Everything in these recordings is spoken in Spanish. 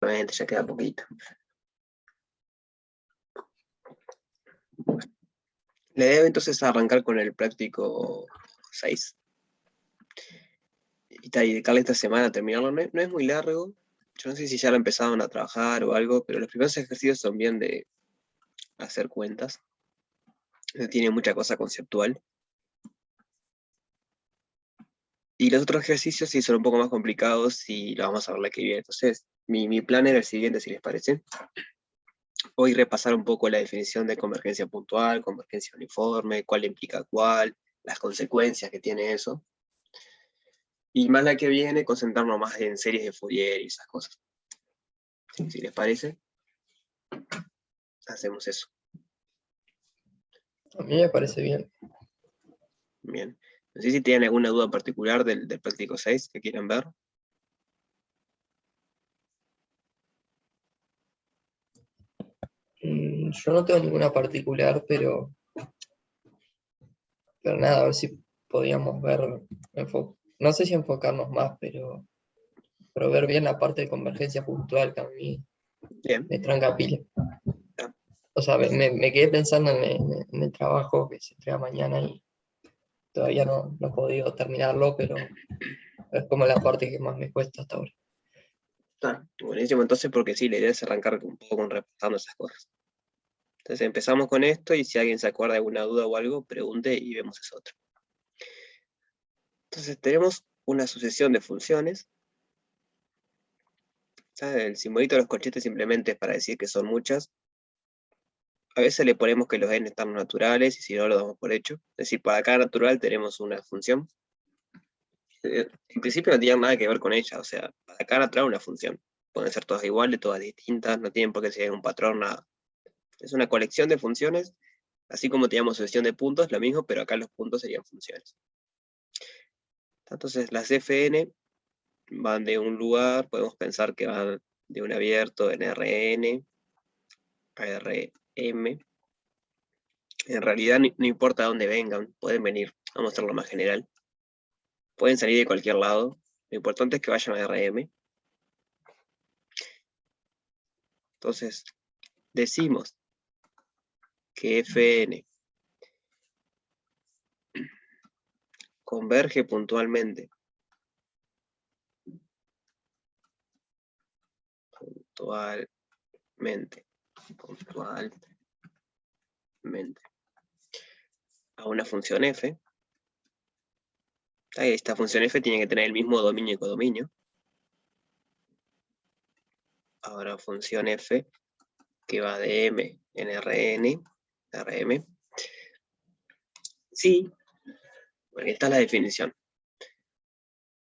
Ya queda poquito. La idea entonces es arrancar con el práctico 6. Y dedicarle esta semana a terminarlo. No es muy largo. Yo no sé si ya lo empezaron a trabajar o algo, pero los primeros ejercicios son bien de hacer cuentas. No tiene mucha cosa conceptual. Y los otros ejercicios sí son un poco más complicados y lo vamos a ver la que viene. Entonces, mi plan era el siguiente, si les parece. Hoy repasar un poco la definición de convergencia puntual, convergencia uniforme, cuál implica cuál, las consecuencias que tiene eso. Y más la que viene, concentrarnos más en series de Fourier y esas cosas. Si les parece, hacemos eso. A mí me parece bien. Bien. No sé si tienen alguna duda particular del práctico 6 que quieran ver. Yo no tengo ninguna particular, pero nada, a ver si podíamos ver, no sé si enfocarnos más, pero ver bien la parte de convergencia puntual que a mí Bien. me tranca pila. Ya. O sea, me quedé pensando en el trabajo que se entrega mañana y todavía no he podido terminarlo, pero es como la parte que más me cuesta hasta ahora. Buenísimo, entonces, porque sí, la idea es arrancar un poco con repasando esas cosas. Entonces empezamos con esto y si alguien se acuerda de alguna duda o algo, pregunte y vemos eso otro. Entonces tenemos una sucesión de funciones. El simbolito de los corchetes simplemente es para decir que son muchas. A veces le ponemos que los n están naturales y si no lo damos por hecho. Es decir, para cada natural tenemos una función. En principio no tiene nada que ver con ella, o sea, para cada natural una función. Pueden ser todas iguales, todas distintas, no tienen por qué ser un patrón, nada. Es una colección de funciones, así como teníamos sucesión de puntos, lo mismo, pero acá los puntos serían funciones. Entonces las Fn van de un lugar, podemos pensar que van de un abierto en Rn a Rm. En realidad no importa dónde vengan, pueden venir, vamos a hacerlo más general. Pueden salir de cualquier lado, lo importante es que vayan a Rm. Entonces, decimos que Fn converge puntualmente. Puntualmente. A una función f. Esta función f tiene que tener el mismo dominio y codominio. Ahora función f que va de m en Rm. Sí, bueno, esta es la definición.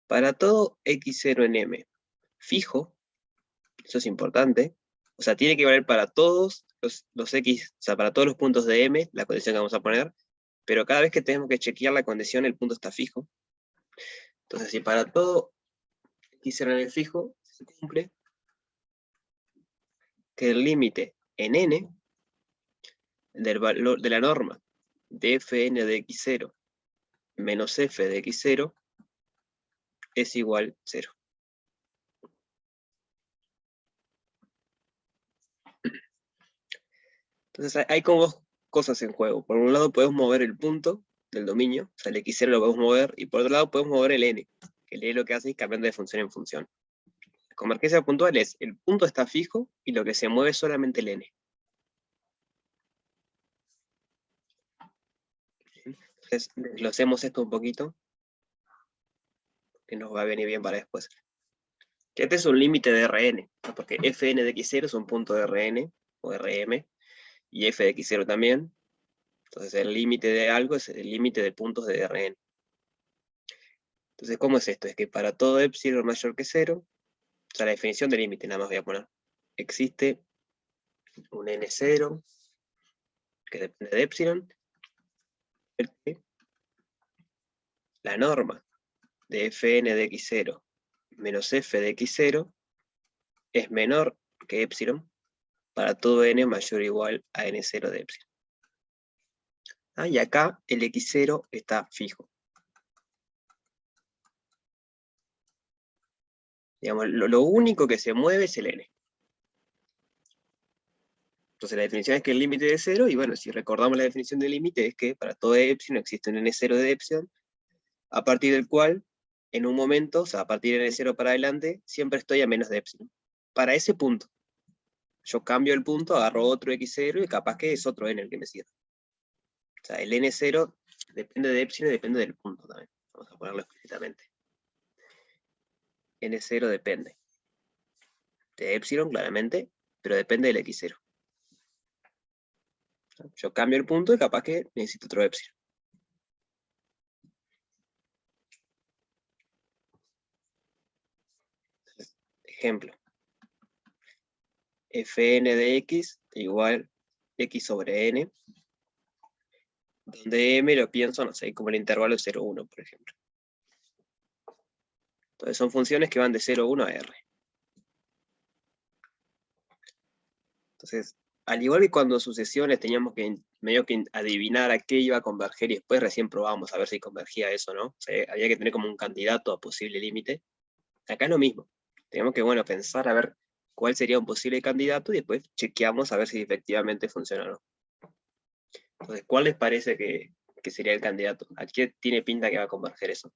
Para todo x0 en m fijo, eso es importante, o sea, tiene que valer para todos los x, o sea, para todos los puntos de m, la condición que vamos a poner, pero cada vez que tenemos que chequear la condición, el punto está fijo. Entonces, si para todo x0 en m fijo se cumple, que el límite en n del valor de la norma de fn de x0 menos f de x0 es igual a 0. Entonces hay como dos cosas en juego. Por un lado podemos mover el punto del dominio, o sea, el x0 lo podemos mover, y por otro lado podemos mover el n, que el n lo que hace es cambiando de función en función. La convergencia puntual es, el punto está fijo, y lo que se mueve es solamente el n. Entonces, desglosemos esto un poquito, que nos va a venir bien para después. Que este es un límite de Rn, ¿no? Porque fn de x0 es un punto de Rn, o Rm, y f de x0 también. Entonces el límite de algo es el límite de puntos de Rn. Entonces, ¿cómo es esto? Es que para todo epsilon mayor que 0, o sea, la definición de límite, nada más voy a poner, existe un n0, que depende de epsilon, la norma de fn de x0 menos f de x0 es menor que epsilon para todo n mayor o igual a n0 de epsilon. Y acá el x0 está fijo. Digamos, lo único que se mueve es el n. Entonces la definición es que el límite de 0, y bueno, si recordamos la definición de límite, es que para todo epsilon existe un n0 de epsilon, a partir del cual, en un momento, o sea, a partir de n0 para adelante, siempre estoy a menos de epsilon. Para ese punto. Yo cambio el punto, agarro otro x0, y capaz que es otro n el que me sirve. O sea, el n0 depende de epsilon y depende del punto también. Vamos a ponerlo explícitamente. N0 depende de epsilon, claramente, pero depende del x0. Yo cambio el punto y capaz que necesito otro epsilon. Ejemplo. Fn de x igual x sobre n, donde m lo pienso, no sé, como el intervalo 0, 1, por ejemplo. Entonces son funciones que van de 0, 1 a r. Entonces, al igual que cuando sucesiones teníamos que medio que adivinar a qué iba a converger y después recién probábamos a ver si convergía eso, ¿no? O sea, había que tener como un candidato a posible límite. Acá es lo mismo. Tenemos que, bueno, pensar a ver cuál sería un posible candidato y después chequeamos a ver si efectivamente funciona o no. Entonces, ¿cuál les parece que sería el candidato? ¿A qué tiene pinta que va a converger eso?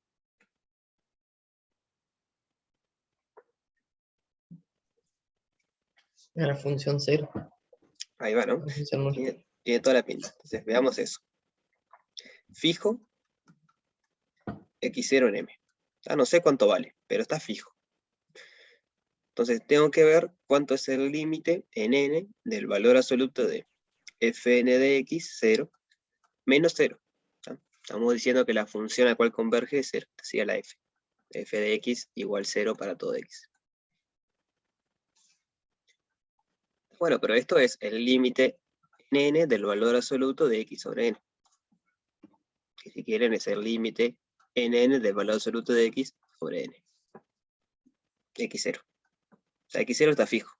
A la función 0. Ahí va, ¿no? La función nulo. Tiene toda la pinta. Entonces, veamos eso. Fijo x0 en m. No sé cuánto vale, pero está fijo. Entonces tengo que ver cuánto es el límite en n del valor absoluto de fn de x, 0, menos 0. Estamos diciendo que la función a la cual converge es 0, sería la f. F de x igual 0 para todo x. Bueno, pero esto es el límite en n del valor absoluto de x sobre n. Que si quieren es el límite en n del valor absoluto de x sobre n. x0. O sea, x0 está fijo.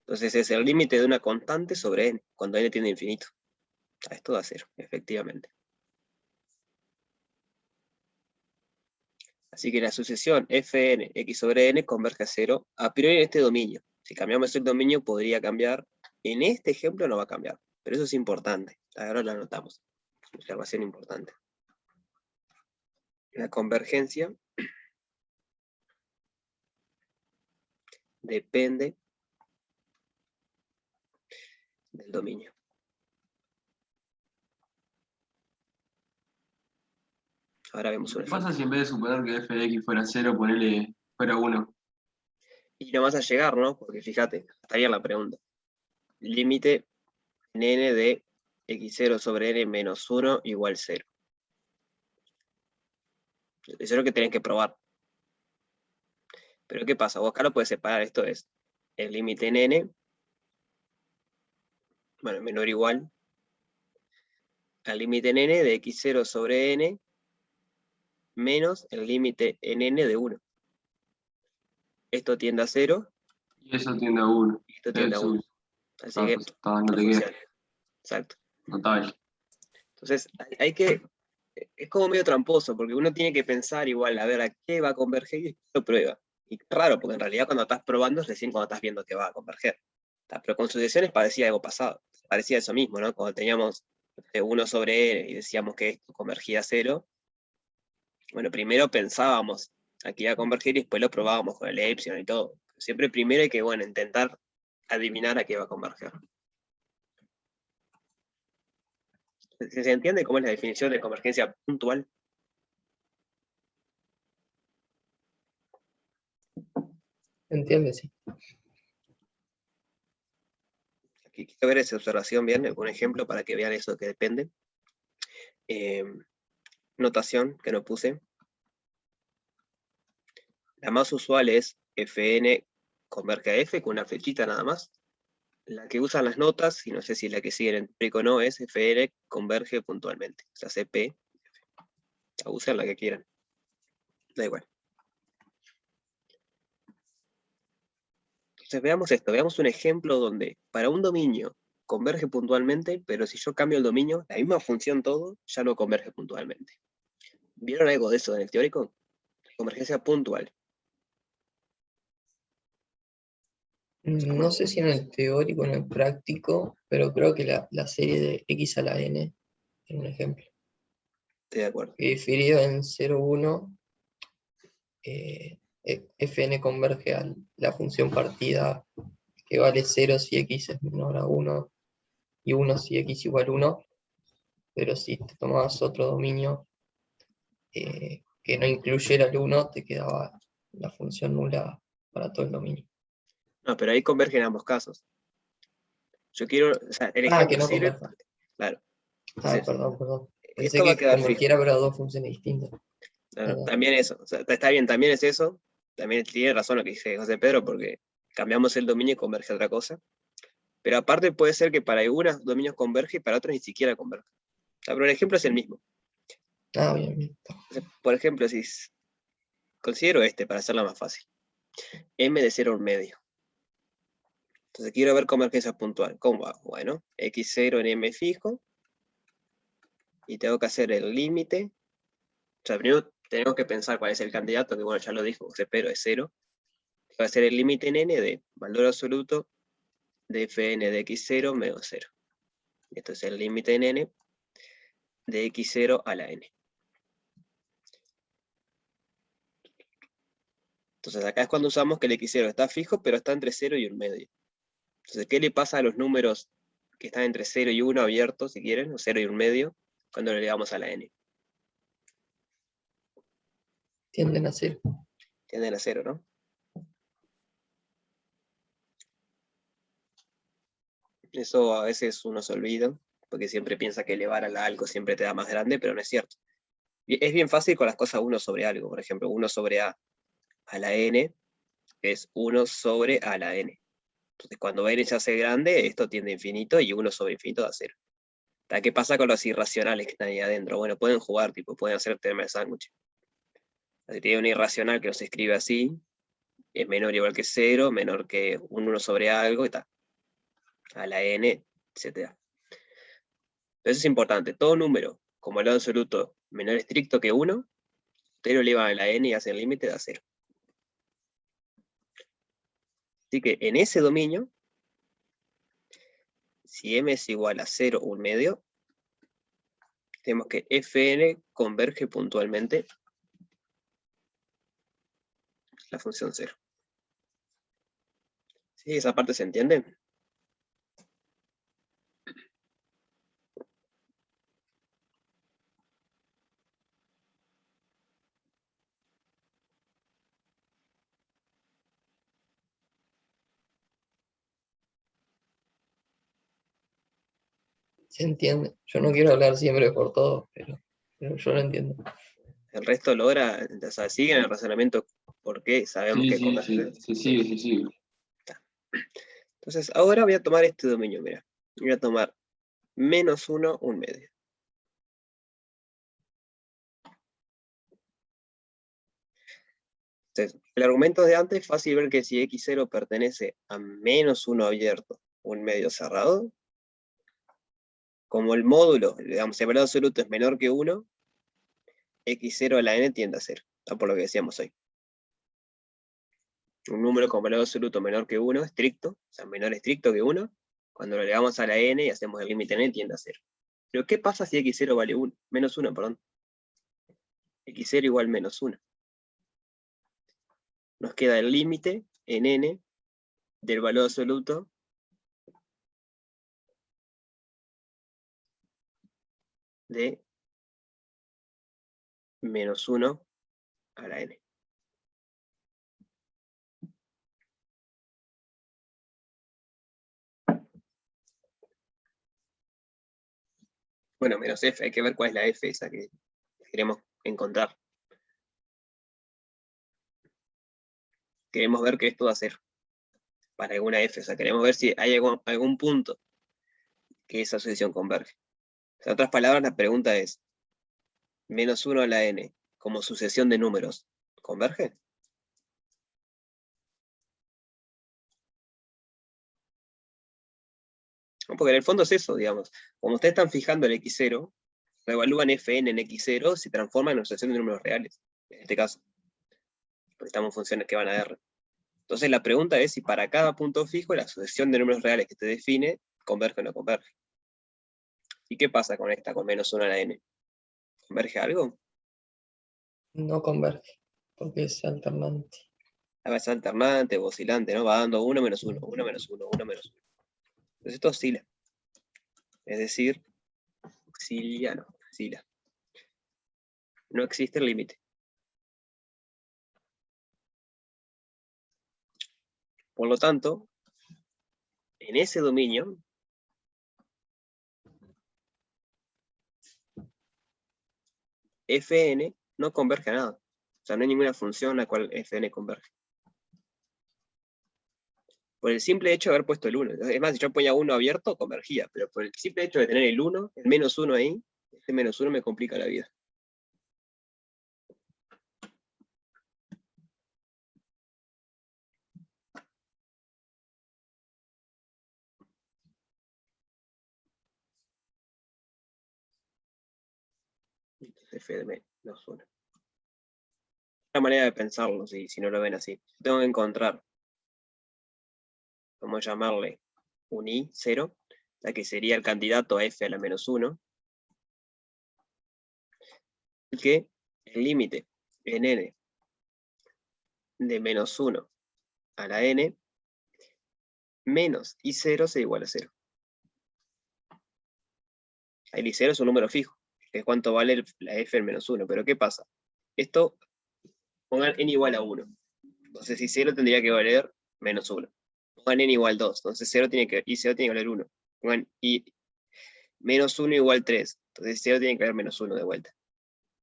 Entonces es el límite de una constante sobre n, cuando n tiende a infinito. Esto da 0, efectivamente. Así que la sucesión fn x sobre n converge a 0 a priori en este dominio. Si cambiamos el dominio podría cambiar. En este ejemplo no va a cambiar, pero eso es importante. Ahora lo anotamos. Observación importante. La convergencia depende del dominio. Ahora vemos un ¿Qué ejemplo. pasa si en vez de suponer que f de x fuera 0, ponele fuera 1? Y no vas a llegar, ¿no? Porque fíjate, está bien la pregunta. Límite en n de x0 sobre n menos 1 igual 0. Eso es lo que tenés que probar. Pero ¿qué pasa? Vos acá lo puedes separar. Esto es el límite en n, bueno, menor o igual, al límite en n de x0 sobre n menos el límite en n de 1. Esto tiende a 0 Y eso tiende a 1. y esto tiende a 1. Así que No no te queda. funciona. Exacto. Notable. Entonces, hay que... Es como medio tramposo, porque uno tiene que pensar igual, a ver, a qué va a converger y después lo prueba. Y raro, porque en realidad cuando estás probando es recién cuando estás viendo que va a converger. Pero con sucesiones parecía algo pasado. Parecía eso mismo, ¿no? Cuando teníamos 1 sobre n y decíamos que esto convergía a 0, bueno, primero pensábamos a que iba a converger y después lo probábamos con el epsilon y todo. Siempre primero hay que, bueno, intentar adivinar a qué va a converger. ¿Se entiende cómo es la definición de convergencia puntual? ¿Entiendes? Sí. Aquí quiero ver esa observación bien, algún ejemplo para que vean eso que depende. Notación que no puse. La más usual es Fn converge a F con una flechita nada más. La que usan las notas, y no sé si la que siguen en teórico o no, es Fn converge puntualmente. O sea, CP. La usan la que quieran. Da igual. Entonces veamos esto, veamos un ejemplo donde para un dominio converge puntualmente, pero si yo cambio el dominio, la misma función todo, ya no converge puntualmente. ¿Vieron algo de eso en el teórico? Convergencia puntual. No sé si en el teórico o en el práctico, pero creo que la serie de x a la n es un ejemplo. Estoy de acuerdo. Que dividido en 0, 1, fn converge a la función partida que vale 0 si x es menor a 1 y 1 si x igual a 1, pero si te tomabas otro dominio que no incluyera el 1, te quedaba la función nula para todo el dominio. No, pero ahí convergen ambos casos. Yo quiero, o sea, el Que ejemplo no sirve, converja. claro. Perdón. Pensé Esto va a que quedar fijo. convergiera para dos funciones distintas. Claro, también eso, o sea, está bien, también es eso. También tiene razón lo que dice José Pedro, porque cambiamos el dominio y converge a otra cosa. Pero aparte puede ser que para algunos dominios converge y para otros ni siquiera converge. O sea, pero el ejemplo es el mismo. Bien. Entonces, por ejemplo, si considero para hacerla más fácil. M de 0 a 1 medio. Entonces quiero ver convergencia puntual. ¿Cómo hago? Bueno, x0 en M fijo. Y tengo que hacer el límite. O sea, primero tenemos que pensar cuál es el candidato, que bueno, ya lo dijo José Pedro, es 0. Tengo que hacer el límite en n de valor absoluto de fn de x0 menos 0. Esto es el límite en n de x0 a la n. Entonces acá es cuando usamos que el x0 está fijo, pero está entre 0 y 1 medio. Entonces, ¿qué le pasa a los números que están entre 0 y 1 abiertos, si quieren, o 0 y 1 medio, cuando le llegamos a la n? Tienden a 0. Tienden a 0, ¿no? Eso a veces uno se olvida, porque siempre piensa que elevar a la algo siempre te da más grande, pero no es cierto. Y es bien fácil con las cosas 1 sobre algo. Por ejemplo, 1 sobre a la n es 1 sobre a la n. Entonces, cuando n se hace grande, esto tiende a infinito y 1 sobre infinito da 0. ¿Qué pasa con los irracionales que están ahí adentro? Bueno, pueden jugar, pueden hacer teorema de sándwich. Si tiene un irracional que no se escribe así, es menor o igual que 0, menor que un 1 sobre algo, y tal. A la n, etc. Entonces es importante, todo número como el lado absoluto menor estricto que 1, usted lo eleva a la n y hace el límite de 0. Así que en ese dominio, si m es igual a 0 o 1 medio, tenemos que fn converge puntualmente la función 0. ¿Sí? ¿Esa parte se entiende? Se entiende. Yo no quiero hablar siempre por todos, pero yo lo entiendo. El resto logra, o sea, siguen el razonamiento porque sabemos que converge. Se sigue. Entonces, ahora voy a tomar este dominio, mira. Voy a tomar menos 1, 1 medio. Entonces, el argumento de antes es fácil ver que si x0 pertenece a menos 1 abierto, 1 medio cerrado, como el módulo, digamos, el valor absoluto es menor que 1, x0 a la n tiende a 0, por lo que decíamos hoy. Un número con valor absoluto menor que 1, estricto, o sea, menor estricto que 1, cuando lo elevamos a la n y hacemos el límite n, tiende a 0. Pero ¿qué pasa si x0 vale 1? Menos 1, perdón. x0 igual menos 1. Nos queda el límite en n del valor absoluto de menos 1 a la n. Bueno, menos f, hay que ver cuál es la f esa que queremos encontrar. Queremos ver qué esto va a hacer para alguna f, o sea, queremos ver si hay algún punto que esa sucesión converge. En otras palabras, la pregunta es, menos 1 a la n como sucesión de números, ¿converge? Porque en el fondo es eso, digamos. Como ustedes están fijando el x0, reevalúan fn en x0, se transforma en una sucesión de números reales, en este caso. Porque estamos en funciones que van a r. Entonces la pregunta es si para cada punto fijo la sucesión de números reales que te define converge o no converge. ¿Y qué pasa con esta, con menos 1 a la n? ¿Converge algo? No converge, porque es alternante. A veces alternante o oscilante, ¿no? Va dando 1 menos 1, 1 menos 1, 1 menos 1. Entonces esto oscila. Es decir, oscila. No existe el límite. Por lo tanto, en ese dominio, Fn no converge a nada. O sea, no hay ninguna función a la cual Fn converge. Por el simple hecho de haber puesto el 1. Es más, si yo ponía 1 abierto, convergía. Pero por el simple hecho de tener el 1, el menos 1 ahí, este menos 1 me complica la vida. F de menos 1. Una manera de pensarlo, si no lo ven así. Tengo que encontrar, vamos a llamarle un I0, la que sería el candidato a F a la menos 1, que el límite en n de menos 1 a la n menos I0 sea igual a 0. El I0 es un número fijo, que es cuánto vale la F en menos 1. Pero ¿qué pasa? Esto, pongan n igual a 1. Entonces I0 tendría que valer menos 1. Pongan n igual 2. Entonces I0 tiene que valer 1. Pongan I menos 1 igual 3. Entonces I0 tiene que valer menos 1 de vuelta.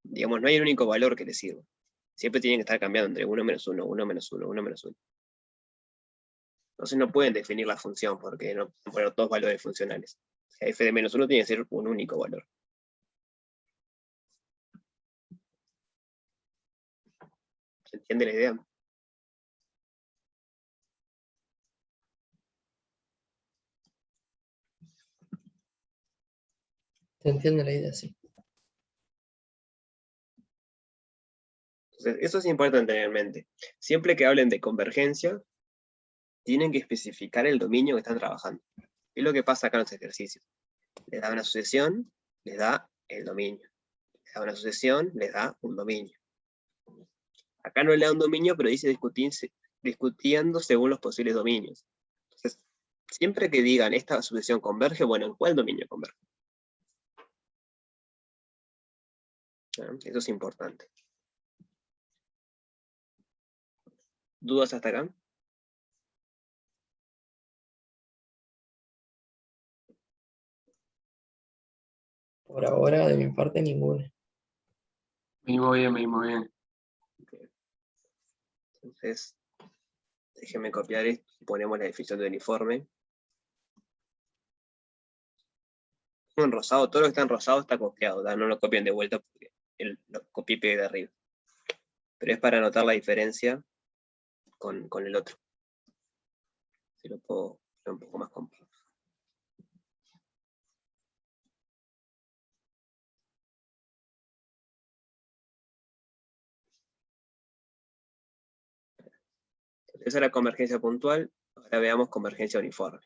Digamos, no hay un único valor que le sirva. Siempre tienen que estar cambiando entre 1 menos 1, 1 menos 1, 1 menos 1. Entonces no pueden definir la función porque no pueden poner dos valores funcionales. F de menos 1 tiene que ser un único valor. ¿Se entiende la idea? ¿Se entiende la idea? Sí. Entonces, eso es importante tener en mente. Siempre que hablen de convergencia, tienen que especificar el dominio que están trabajando. ¿Qué es lo que pasa acá en los ejercicios? Les da una sucesión, les da el dominio. Les da una sucesión, les da un dominio. Acá no le da un dominio, pero dice discutiendo según los posibles dominios. Entonces, siempre que digan esta sucesión converge, bueno, ¿en cuál dominio converge? Eso es importante. ¿Dudas hasta acá? Por ahora, de mi parte, ninguna. Venimos bien. Entonces, déjenme copiar esto y ponemos la definición de uniforme. En rosado, todo lo que está en rosado está copiado, ¿verdad? No lo copien de vuelta porque lo copié y pegué de arriba. Pero es para notar la diferencia con el otro. Si lo puedo hacer un poco más complejo. Esa era convergencia puntual, ahora veamos convergencia uniforme.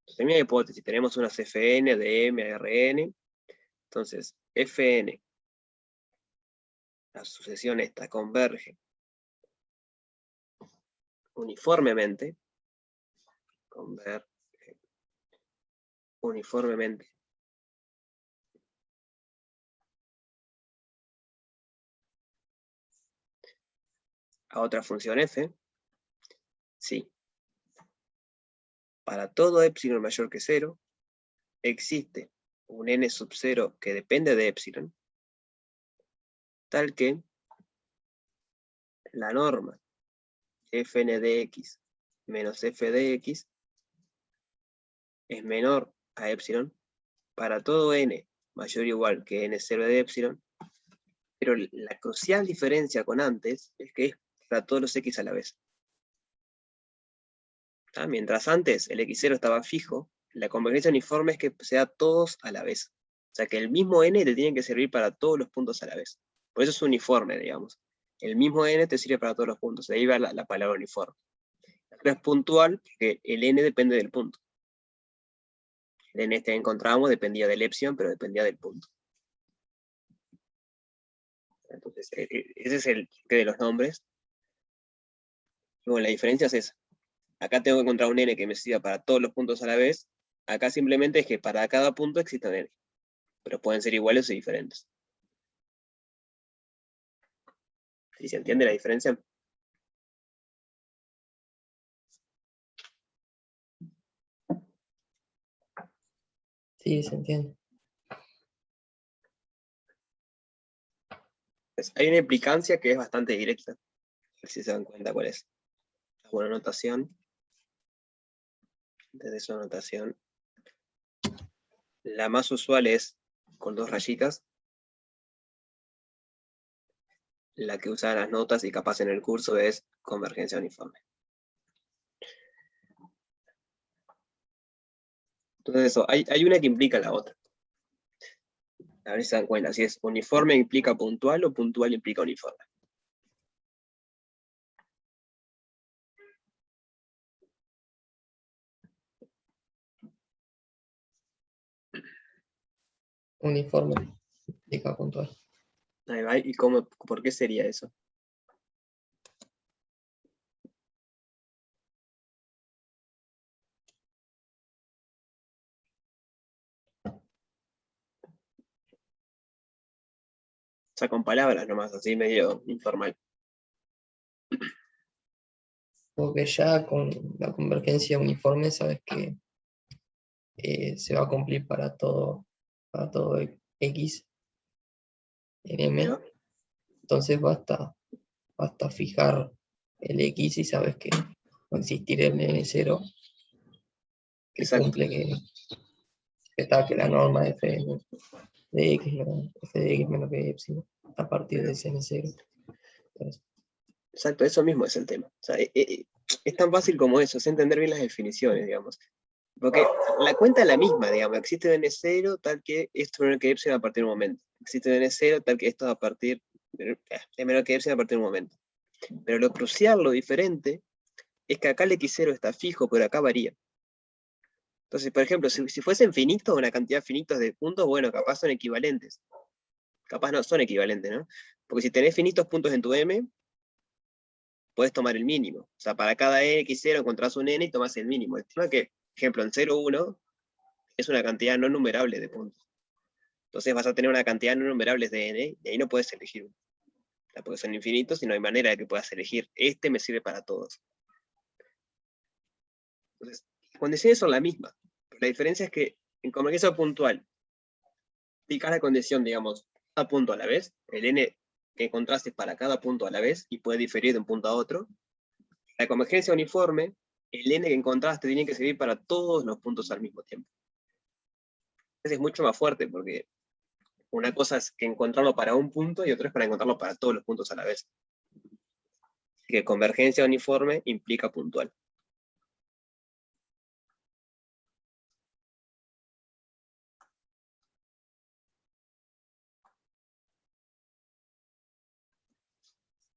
Entonces, en mi hipótesis, tenemos unas Fn de M a Rn, entonces Fn, la sucesión esta, converge uniformemente a otra función f, sí. Para todo epsilon mayor que 0, existe un n sub 0 que depende de epsilon, tal que la norma fn de x menos f de x es menor a epsilon para todo n mayor o igual que n0 de epsilon, pero la crucial diferencia con antes es que es para todos los x a la vez. Mientras antes el x0 estaba fijo, la convergencia uniforme es que sea todos a la vez. O sea que el mismo n te tiene que servir para todos los puntos a la vez. Por eso es uniforme, digamos. El mismo n te sirve para todos los puntos. De ahí va la palabra uniforme. La otra es puntual, porque el n depende del punto. El n este que encontramos dependía del epsilon, pero dependía del punto. Entonces, ese es el porqué de los nombres. Y bueno, la diferencia es esa. Acá tengo que encontrar un n que me sirva para todos los puntos a la vez. Acá simplemente es que para cada punto existe un n. Pero pueden ser iguales o diferentes. ¿Sí se entiende la diferencia? Sí, se entiende. Pues, hay una implicancia que es bastante directa. A ver si se dan cuenta cuál es. La buena notación. Desde su notación. La más usual es con 2 rayitas. La que usan las notas y capaz en el curso es convergencia uniforme. Entonces eso, hay una que implica la otra. A ver si se dan cuenta, si es uniforme implica puntual o puntual implica uniforme. Uniforme, explica puntual. Ahí va, ¿y por qué sería eso? O sea, con palabras nomás, así medio informal. Porque ya con la convergencia uniforme sabes que se va a cumplir para todo X en M. ¿No? Entonces basta fijar el X y sabes que va a existir el N0 que Exacto. cumple que la norma f de X, f de X menos que epsilon a partir de ese N0. Entonces, Exacto, eso mismo es el tema. O sea, es tan fácil como eso, es entender bien las definiciones, digamos. Porque la cuenta es la misma, digamos. Existe un n0 tal que esto es menor que epsilon a partir de un momento. Existe un n0 tal que esto es menor que epsilon a partir de un momento. Pero lo crucial, lo diferente, es que acá el x0 está fijo, pero acá varía. Entonces, por ejemplo, si fuesen finitos, una cantidad finitos de puntos, bueno, capaz son equivalentes. Capaz no son equivalentes, ¿no? Porque si tenés finitos puntos en tu M, puedes tomar el mínimo. O sea, para cada x0 encontrás un n y tomás el mínimo. El tema es que, ejemplo, en 0, 1 es una cantidad no numerable de puntos. Entonces vas a tener una cantidad no numerable de n y ahí no puedes elegir uno. Porque son infinitos y no hay manera de que puedas elegir. Este me sirve para todos. Entonces, las condiciones son las mismas. La diferencia es que en convergencia puntual, aplicas la condición, digamos, a punto a la vez. El n que encontraste para cada punto a la vez y puede diferir de un punto a otro. La convergencia uniforme, el n que encontraste tiene que servir para todos los puntos al mismo tiempo. Entonces es mucho más fuerte porque una cosa es que encontrarlo para un punto y otra es para encontrarlo para todos los puntos a la vez. Así que convergencia uniforme implica puntual.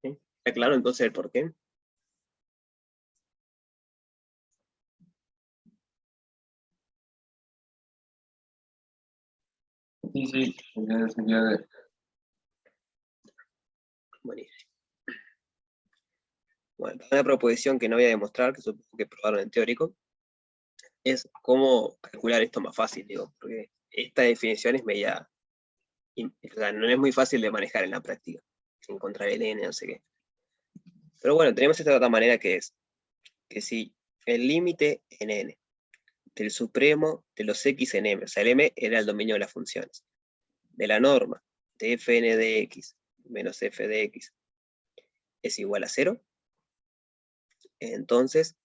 ¿Sí? ¿Está claro entonces el por qué? Sí, sí, se entiende. Buenísimo. Bueno, una proposición que no voy a demostrar, que supongo que probaron en teórico, es cómo calcular esto más fácil, digo, porque esta definición es media, o sea, no es muy fácil de manejar en la práctica, encontrar el n, no sé qué. Pero bueno, tenemos esta otra manera que es, que si el límite en n del supremo de los x en m, o sea, el m era el dominio de las funciones, de la norma de fn de x menos f de x es igual a 0, entonces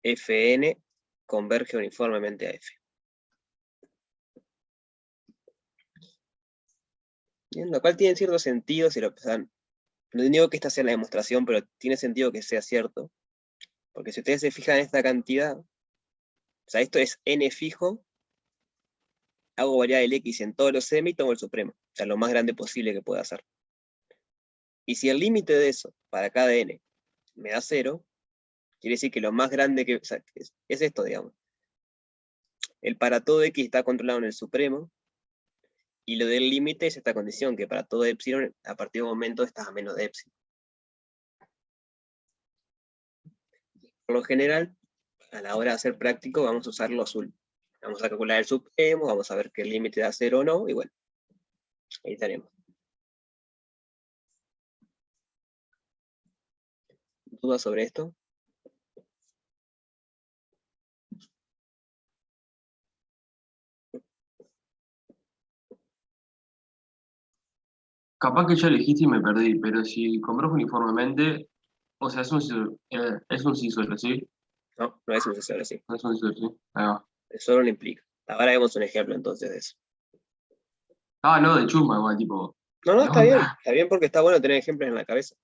fn converge uniformemente a f. Bien, lo cual tiene cierto sentido si lo pensan. No digo que esta sea la demostración, pero tiene sentido que sea cierto. Porque si ustedes se fijan en esta cantidad, o sea, esto es n fijo, hago variar el x en todos los m y tomo el supremo. O sea, lo más grande posible que pueda hacer. Y si el límite de eso, para cada n, me da 0, quiere decir que lo más grande que, o sea, es esto, digamos. El para todo x está controlado en el supremo, y lo del límite es esta condición, que para todo epsilon, a partir de un momento estás a menos de epsilon. Por lo general, a la hora de hacer práctico, vamos a usar lo azul. Vamos a calcular el supremo, vamos a ver que el límite da 0 o no, y bueno, ahí tenemos. ¿Dudas sobre esto? Capaz que ya elegiste y me perdí, pero si compras uniformemente, o sea, es un sí solo, ¿sí? No, no es un sucesor así. No es un sí solo, ¿sí? Ahí va. Eso no lo implica. Ahora vemos un ejemplo entonces de eso. Ah, no, de chusma, igual, tipo. No, no, ¿Qué onda? está bien porque está bueno tener ejemplos en la cabeza.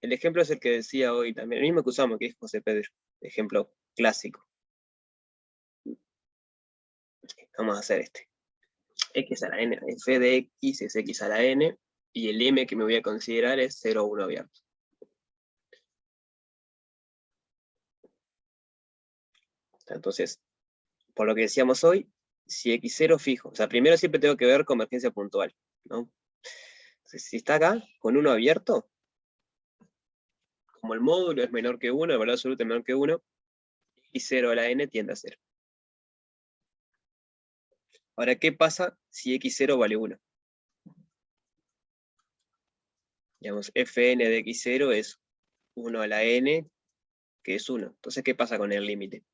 El ejemplo es el que decía hoy también, el mismo que usamos, que es José Pedro, ejemplo clásico. Vamos a hacer este. X a la n, f de x es x a la n, y el m que me voy a considerar es 0, 1 abierto. Entonces, por lo que decíamos hoy, si x0 fijo, o sea, primero siempre tengo que ver convergencia puntual, ¿no? Entonces, si está acá, con 1 abierto, como el módulo es menor que 1, el valor absoluto es menor que 1, x0 a la n tiende a 0. Ahora, ¿qué pasa si x0 vale 1? Digamos, fn de x0 es 1 a la n, que es 1. Entonces, ¿qué pasa con el límite?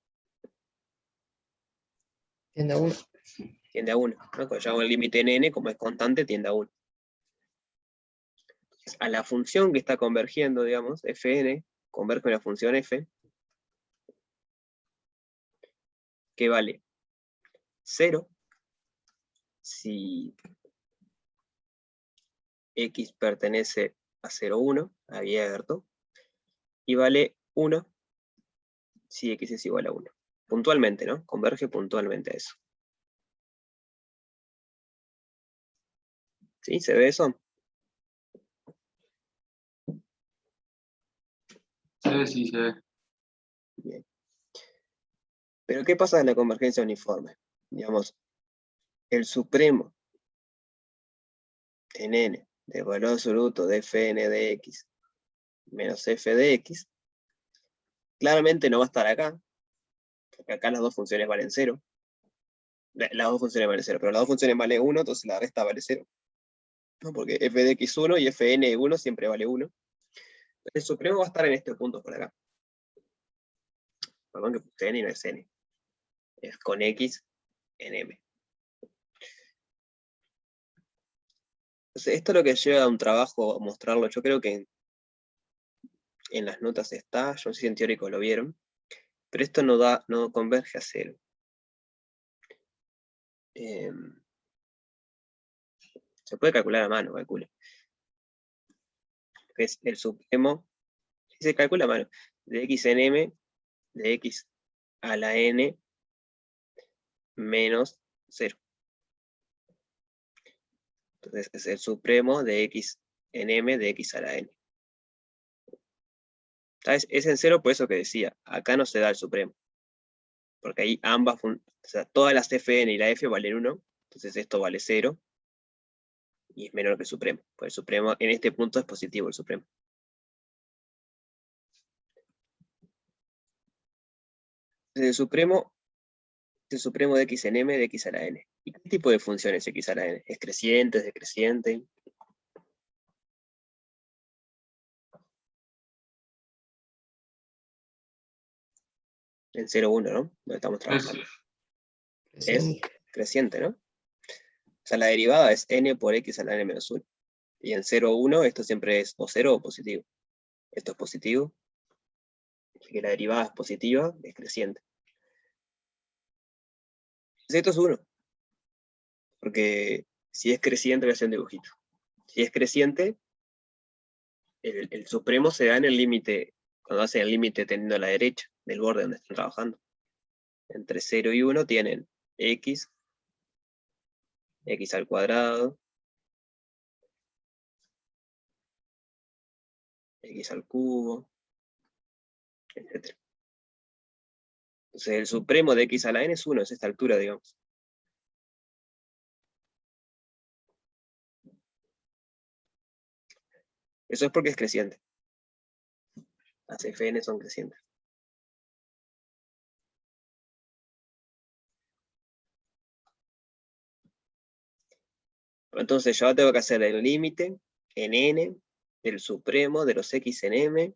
Tiende a 1. Tiende a 1. ¿No? Cuando yo hago el límite en n, como es constante, tiende a 1. A la función que está convergiendo, digamos, fn, converge una función f, que vale 0 si x pertenece a 0, 1, abierto, y vale 1 si x es igual a 1. Puntualmente, ¿no? Converge puntualmente a eso. ¿Sí? ¿Se ve eso? Sí, se ve. Bien. Pero ¿qué pasa en la convergencia uniforme? Digamos, el supremo en n del valor absoluto de fn de x menos f de x, claramente no va a estar acá, porque acá las dos funciones valen 0. Las dos funciones valen 0, pero las dos funciones valen 1, entonces la resta vale 0. ¿No? Porque f de x 1 y fn de 1 siempre vale 1. El supremo va a estar en este punto por acá. Perdón que puse n y no es n. Es con x en m. Entonces, esto es lo que lleva a un trabajo mostrarlo. Yo creo que en las notas está, yo no sé si en teórico lo vieron, pero esto no converge a 0. Se puede calcular a mano, calcule. Que es el supremo, se calcula a mano, de x en m, de x a la n menos 0. Entonces es el supremo de x en m de x a la n. ¿Sabes? Es en 0 por eso que decía, acá no se da el supremo. Porque ahí ambas, o sea, todas las fn y la f valen 1, entonces esto vale 0, y es menor que el supremo. Pues el supremo, en este punto es positivo el supremo. Entonces el supremo de x en m de x a la n. ¿Y qué tipo de función es x a la n? ¿Es creciente, es decreciente? En 0, 1, ¿no? No estamos trabajando. Es Creciente. creciente, ¿no? O sea, la derivada es n por x a la n menos 1. Y en 0, 1, esto siempre es o 0 o positivo. Esto es positivo. Así que la derivada es positiva, es creciente. Entonces esto es 1. Porque si es creciente, voy a hacer un dibujito. Si es creciente, el supremo se da en el límite, cuando hacen el límite tendiendo a la derecha del borde donde están trabajando. Entre 0 y 1 tienen x al cuadrado, x al cubo, etc. Entonces el supremo de x a la n es 1, es esta altura, digamos. Eso es porque es creciente. Las Fn son crecientes. Entonces yo tengo que hacer el límite en n del supremo de los x en m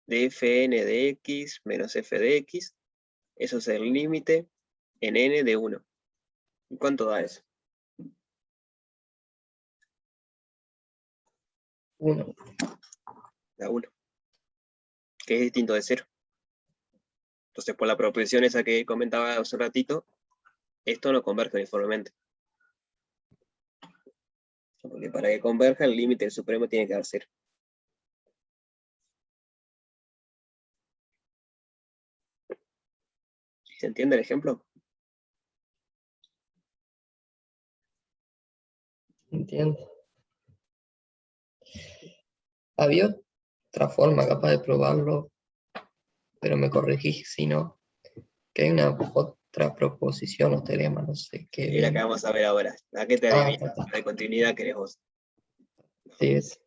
de Fn de x menos f de x. Eso es el límite en n de 1. ¿Y cuánto da eso? 1. Da 1. Que es distinto de 0. Entonces, por la proposición esa que comentaba hace un ratito, esto no converge uniformemente. Porque para que converja, el límite del supremo tiene que dar 0. ¿Se entiende el ejemplo? Entiendo. Había otra forma capaz de probarlo, pero me corregís si no, que hay una otra proposición o teorema, no sé qué Y la que bien. vamos a ver ahora. ¿A qué te adivina? ¿La de continuidad querés vos? Sí, es.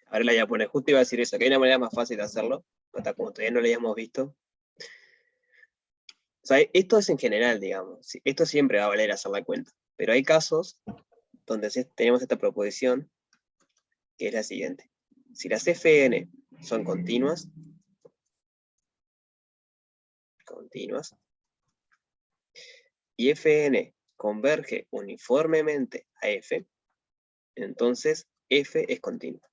Ahora la voy a poner. Justo iba a decir eso, que hay una manera más fácil de hacerlo. Hasta como todavía no la hayamos visto. O sea, esto es en general, digamos. Esto siempre va a valer hacer la cuenta. Pero hay casos donde tenemos esta proposición, que es la siguiente. Si las Fn son continuas, y Fn converge uniformemente a F, entonces F es continua.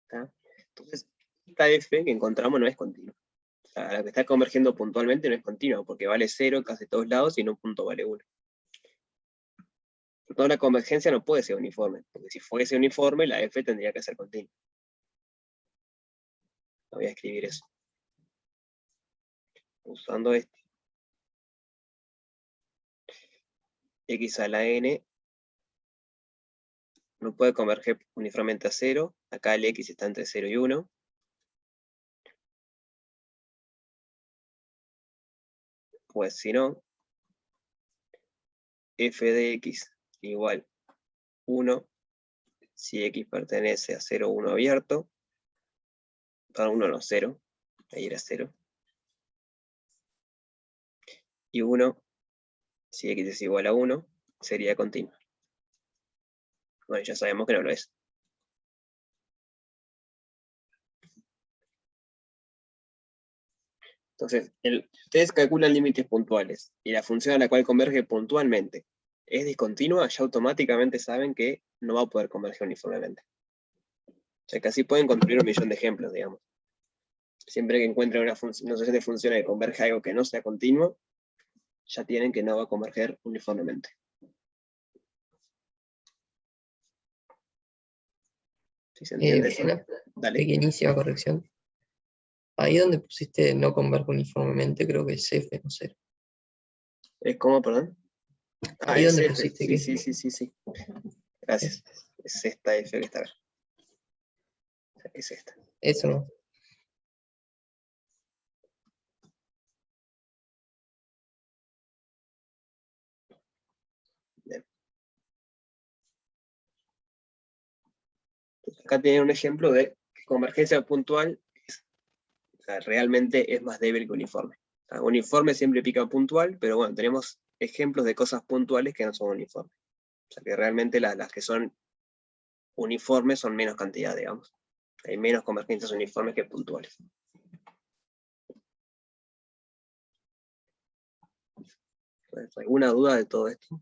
¿Está? Entonces, esta F que encontramos no es continua. O sea, la que está convergiendo puntualmente no es continua, porque vale 0 en casi todos lados y en un punto vale 1. Toda la convergencia no puede ser uniforme, porque si fuese uniforme, la F tendría que ser continua. Voy a escribir eso. Usando este. X a la n no puede converger uniformemente a 0. Acá el x está entre 0 y 1. Pues si no, f de x igual 1 si x pertenece a 0, 1 abierto. Para 1 no, 0. Ahí era 0. Y 1 si x es igual a 1, sería continua. Bueno, ya sabemos que no lo es. Entonces, ustedes calculan límites puntuales y la función a la cual converge puntualmente es discontinua, ya automáticamente saben que no va a poder converger uniformemente. O sea que así pueden construir 1.000.000 de ejemplos, digamos. Siempre que encuentren una notación de funciones que converge a algo que no sea continuo, ya tienen que no va a converger uniformemente. ¿Sí se entiende eso? Una Dale. pequeñísima corrección. Ahí donde pusiste no converge uniformemente, creo que es F, no 0. ¿Es como, perdón? Ahí Es donde F. pusiste Sí. Gracias. Es esta F que está acá. Es esta. Eso no. Bien. Acá tienen un ejemplo de que convergencia puntual realmente es más débil que uniforme. O sea, uniforme siempre pica puntual, pero bueno, tenemos ejemplos de cosas puntuales que no son uniformes. O sea que realmente las que son uniformes son menos cantidad, digamos. Hay menos convergencias uniformes que puntuales. ¿Alguna duda de todo esto?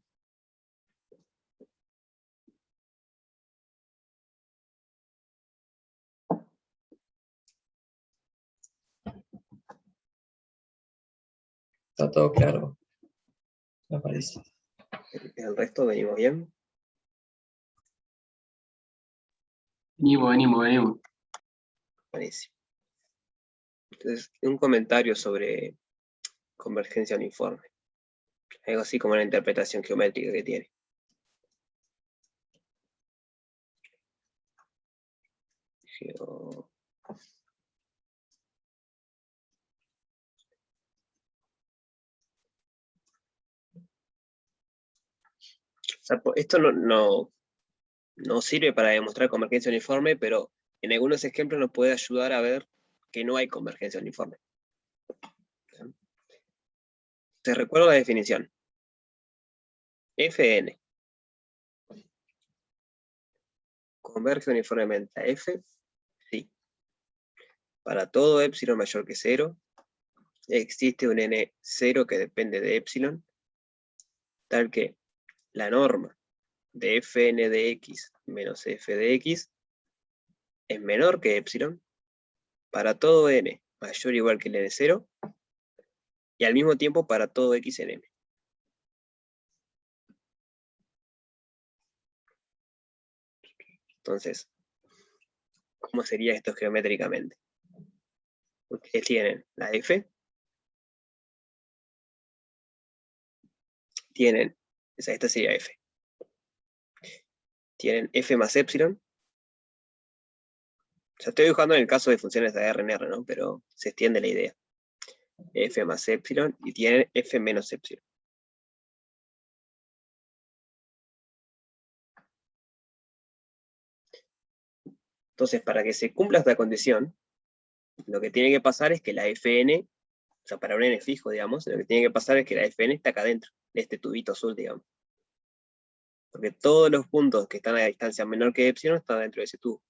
Está todo claro, me parece. El resto venimos bien. Venimos. Buenísimo. Entonces, un comentario sobre convergencia uniforme. Algo así como la interpretación geométrica que tiene. O sea, esto no sirve para demostrar convergencia uniforme, pero en algunos ejemplos nos puede ayudar a ver que no hay convergencia uniforme. Te recuerdo la definición. Fn converge uniformemente a F, sí. Para todo epsilon mayor que 0, existe un n0 que depende de epsilon, tal que la norma de Fn de x menos f de x es menor que epsilon para todo n mayor o igual que el n0 y al mismo tiempo para todo x en m. Entonces, ¿cómo sería esto geométricamente? Ustedes tienen la f, tienen, esta sería f, tienen f más epsilon. Ya estoy dibujando en el caso de funciones de RNR, ¿no? Pero se extiende la idea. F más epsilon y tienen f menos epsilon. Entonces, para que se cumpla esta condición, lo que tiene que pasar es que la Fn, o sea, para un n fijo, digamos, lo que tiene que pasar es que la Fn está acá adentro, de este tubito azul, digamos. Porque todos los puntos que están a distancia menor que epsilon están dentro de ese tubo.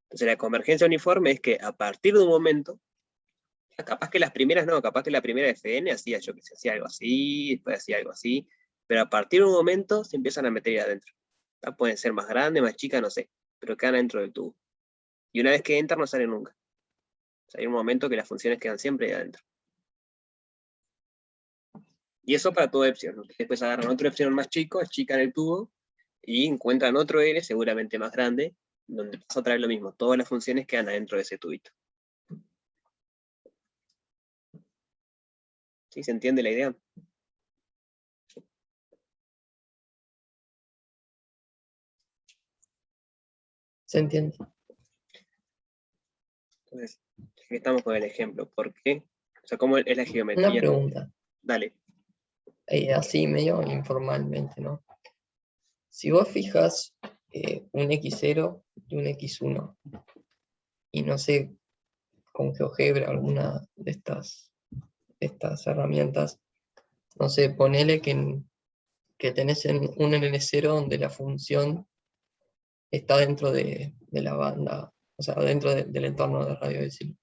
Entonces la convergencia uniforme es que a partir de un momento, capaz que las primeras no, capaz que la primera Fn hacía, yo que sé, hacía algo así, después hacía algo así, pero a partir de un momento se empiezan a meter ahí adentro. Pueden ser más grandes, más chicas, no sé, pero quedan dentro del tubo. Y una vez que entran no salen nunca. O sea, hay un momento que las funciones quedan siempre ahí adentro. Y eso para todo epsilon. Ustedes después agarran otro epsilon más chico, achican el tubo, y encuentran otro n, seguramente más grande, donde pasa otra vez lo mismo. Todas las funciones quedan adentro de ese tubito. ¿Sí? ¿Se entiende la idea? ¿Se entiende? Entonces, aquí estamos con el ejemplo. ¿Por qué? O sea, ¿cómo es la Una geometría? pregunta, Dale. así medio informalmente, ¿no? Si vos fijas un x0 y un x1, y no sé, con GeoGebra, alguna de estas herramientas, no sé, ponele que tenés un n0 donde la función está dentro de la banda, o sea, dentro del entorno de radio decir.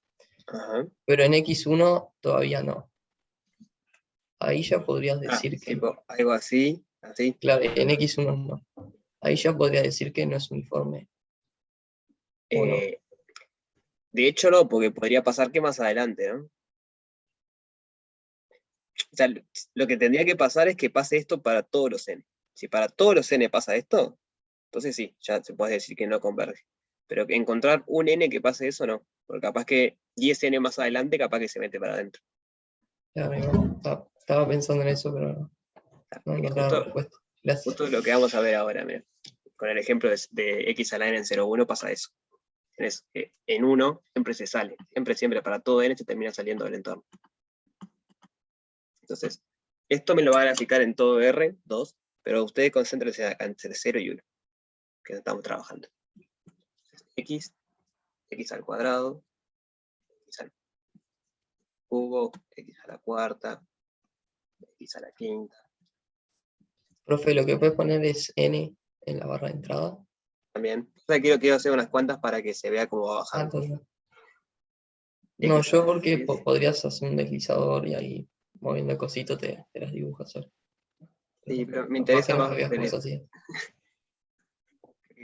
Ajá. Pero en x1 todavía no. Ahí ya podrías decir que, Tipo, algo así, así. claro, en x1 no. Ahí ya podría decir que no es uniforme. ¿O no? De hecho no, porque podría pasar que más adelante, ¿no? O sea, lo que tendría que pasar es que pase esto para todos los n. Si para todos los n pasa esto, entonces sí, ya se puede decir que no converge. Pero encontrar un n que pase eso, no. Porque capaz que 10 n más adelante, capaz que se mete para adentro. Claro, estaba pensando en eso, pero no Es encontraba la respuesta. Gracias. justo lo que vamos a ver ahora, mira. Con el ejemplo de x a la n en 0,1 pasa eso. Tienes, en 1 siempre se sale. Siempre para todo n se termina saliendo del entorno. Entonces, esto me lo va a graficar en todo R, 2, pero ustedes concéntrense acá entre 0 y 1, que estamos trabajando. X al cuadrado, x al cubo, x a la cuarta, x a la quinta. Profe, lo que puedes poner es n en la barra de entrada. También. O sea, quiero hacer unas cuantas para que se vea cómo va bajando. No, X yo a porque 10. podrías hacer un deslizador y ahí moviendo el cosito te las dibujas solo. Sí, pero me Capaz interesa que no más habías ver cosas eso. así.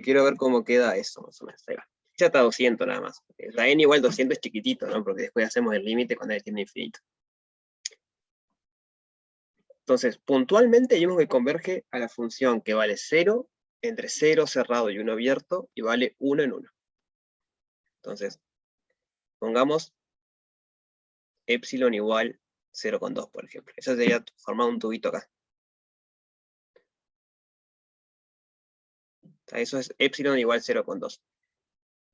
Quiero ver cómo queda eso, más o menos. Ahí va. Ya está 200 nada más. La n igual 200 es chiquitito, ¿no? Porque después hacemos el límite cuando n tiene infinito. Entonces, puntualmente vimos que converge a la función que vale 0, entre 0 cerrado y 1 abierto, y vale 1 en 1. Entonces, pongamos epsilon igual 0,2, por ejemplo. Eso sería formar un tubito acá. O sea, eso es epsilon igual 0,2.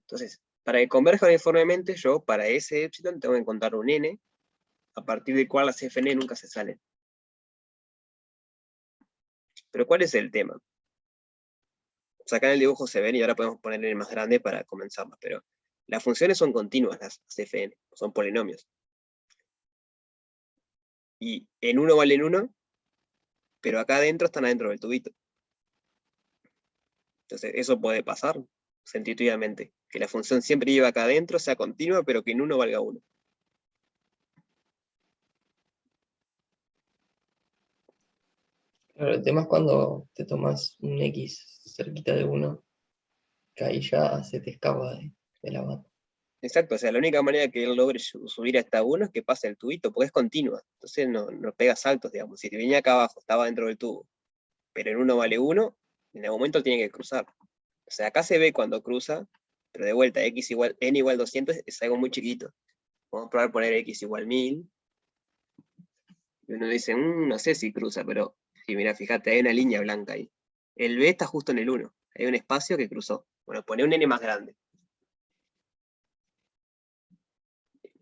Entonces, para que converja uniformemente, yo para ese epsilon tengo que encontrar un n, a partir del cual las fn nunca se salen. Pero ¿cuál es el tema? O sea, acá en el dibujo se ven y ahora podemos poner n más grande para comenzar más, pero las funciones son continuas, las fn, son polinomios. Y en 1 valen 1, pero acá adentro están adentro del tubito. Entonces, eso puede pasar, intuitivamente, que la función siempre lleva acá adentro, sea continua, pero que en 1 valga 1. Claro, el tema es cuando te tomas un X cerquita de 1, que ahí ya se te escapa de la banda. Exacto, o sea, la única manera que él logre subir hasta 1 es que pase el tubito, porque es continua. Entonces no pega saltos, digamos. Si te venía acá abajo, estaba dentro del tubo, pero en 1 vale 1, en algún momento tiene que cruzar. O sea, acá se ve cuando cruza, pero de vuelta, n igual 200 es algo muy chiquito. Vamos a probar poner x igual 1000. Y uno dice, no sé si cruza, pero si mira, fíjate, hay una línea blanca ahí. El b está justo en el 1. Hay un espacio que cruzó. Bueno, pone un n más grande.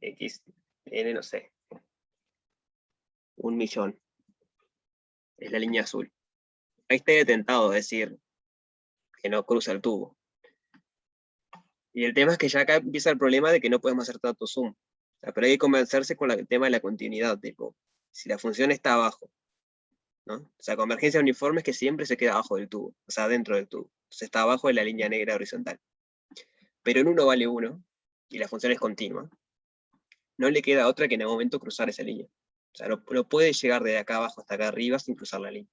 X, n, no sé. 1.000.000. Es la línea azul. Ahí estoy tentado a decir que no cruza el tubo. Y el tema es que ya acá empieza el problema de que no podemos hacer tanto zoom. O sea, pero hay que convencerse con el tema de la continuidad, tipo, si la función está abajo, ¿no? O sea, convergencia uniforme es que siempre se queda abajo del tubo, o sea, dentro del tubo. Entonces está abajo de la línea negra horizontal. Pero en 1 vale 1, y la función es continua, no le queda otra que en el momento cruzar esa línea. O sea, no puede llegar de acá abajo hasta acá arriba sin cruzar la línea.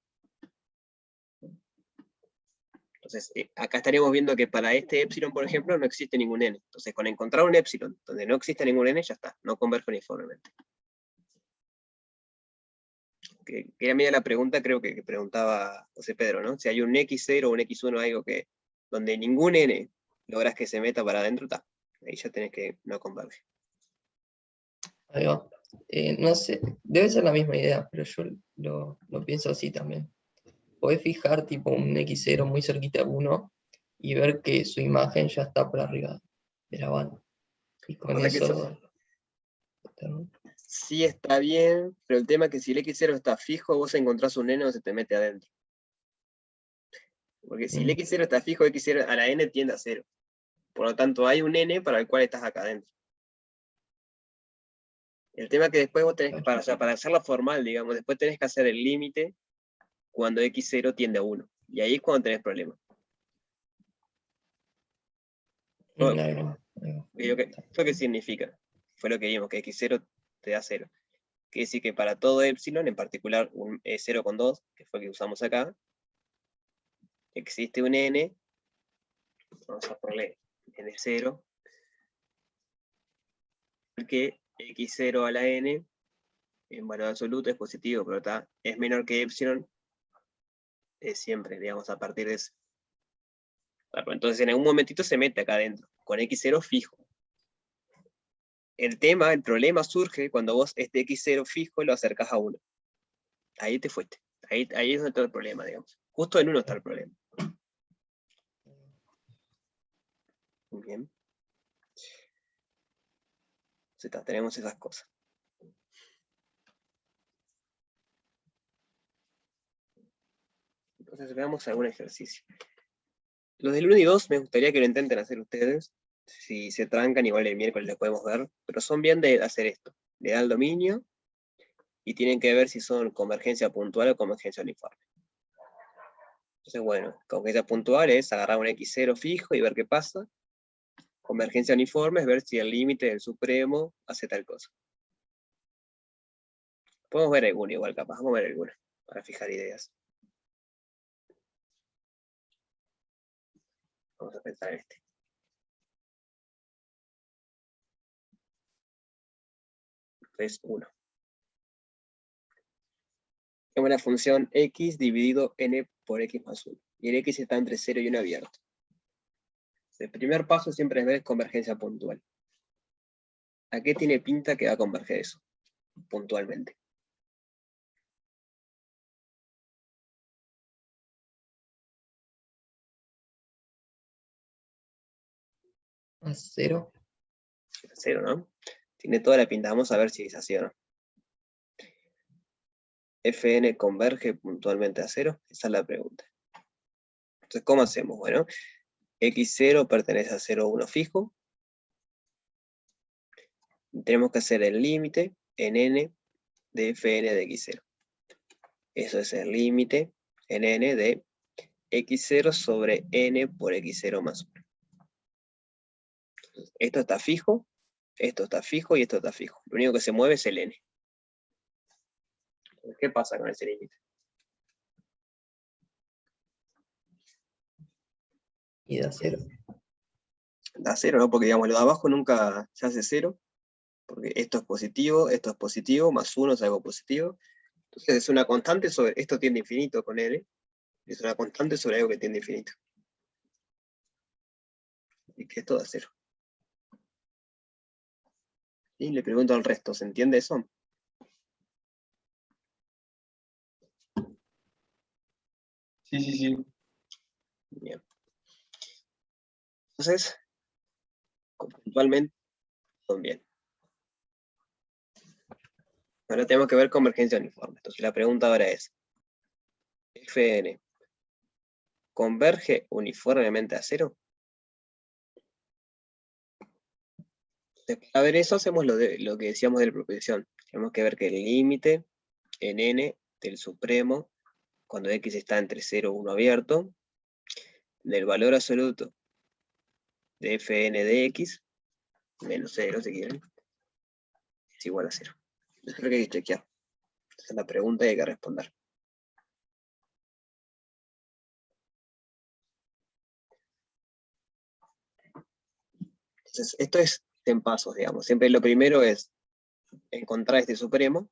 Entonces, acá estaríamos viendo que para este epsilon, por ejemplo, no existe ningún n. Entonces, con encontrar un epsilon donde no existe ningún n, ya está, no converge uniformemente. Que era media la pregunta, creo que preguntaba José Pedro, ¿no? Si hay un x0 o un x1, algo que donde ningún n logras que se meta para adentro, está. Ahí ya tenés que no converge. Ahí va. No sé, debe ser la misma idea, pero yo lo pienso así también. Podés fijar tipo un X0 muy cerquita de 1 y ver que su imagen ya está por arriba de la banda. Y con O sea que eso... sí está bien, pero el tema es que si el x0 está fijo, vos encontrás un n donde se te mete adentro. Porque si el x0 está fijo, x0 a la n tiende a 0. Por lo tanto, hay un n para el cual estás acá adentro. El tema es que después vos tenés, para hacerla formal, digamos, después tenés que hacer el límite cuando x0 tiende a 1. Y ahí es cuando tenés problemas. ¿Esto qué significa? Fue lo que vimos, que x0 te da 0. Quiere decir que para todo epsilon, en particular un 0,2, que fue el que usamos acá, existe un n, vamos a ponerle n0, que x0 a la n, en valor absoluto es positivo, pero es menor que epsilon, es siempre, digamos, a partir de eso. Entonces en algún momentito se mete acá adentro, con x0 fijo. El problema surge cuando vos este x0 fijo lo acercás a 1. Ahí te fuiste. Ahí es donde está el problema, digamos. Justo en 1 está el problema. Muy bien. Entonces, tenemos esas cosas. Entonces veamos algún ejercicio. Los del 1 y 2 me gustaría que lo intenten hacer ustedes. Si se trancan, igual el miércoles lo podemos ver. Pero son bien de hacer esto. Le da el dominio y tienen que ver si son convergencia puntual o convergencia uniforme. Entonces, bueno, convergencia puntual es agarrar un x0 fijo y ver qué pasa. Convergencia uniforme es ver si el límite del supremo hace tal cosa. Podemos ver alguno igual, capaz. Vamos a ver alguno para fijar ideas. Vamos a pensar en este. Es 1. Es una función x dividido n por x más 1. Y el x está entre 0 y 1 abierto. El primer paso siempre es ver convergencia puntual. ¿A qué tiene pinta que va a converger eso? puntualmente. A 0. 0, ¿no? Tiene toda la pinta. Vamos a ver si es así o no. Fn converge puntualmente a 0. Esa es la pregunta. Entonces, ¿cómo hacemos? Bueno, x0 pertenece a 0, 1 fijo. Tenemos que hacer el límite en n de Fn de x0. Eso es el límite en n de x0 sobre n por x0 más 1. Esto está fijo, esto está fijo y esto está fijo. Lo único que se mueve es el n. ¿Qué pasa con ese límite? Y da 0. Da 0, ¿no? Porque digamos, lo de abajo nunca se hace 0. Porque esto es positivo, más 1 es algo positivo. Entonces es una constante sobre, esto tiende a infinito con n, es una constante sobre algo que tiende a infinito. Y que esto da 0. Y le pregunto al resto, ¿se entiende eso? Sí. Bien. Entonces, puntualmente, son bien. Ahora tenemos que ver convergencia uniforme. Entonces la pregunta ahora es, Fn, ¿converge uniformemente a 0? Para ver eso hacemos lo que decíamos de la proposición. Tenemos que ver que el límite en n del supremo, cuando x está entre 0 y 1 abierto, del valor absoluto de Fn de x, menos 0 si quieren, es igual a 0. Eso es lo que hay que chequear. Esa es la pregunta que hay que responder. Entonces, esto es en pasos, digamos. Siempre lo primero es encontrar este supremo,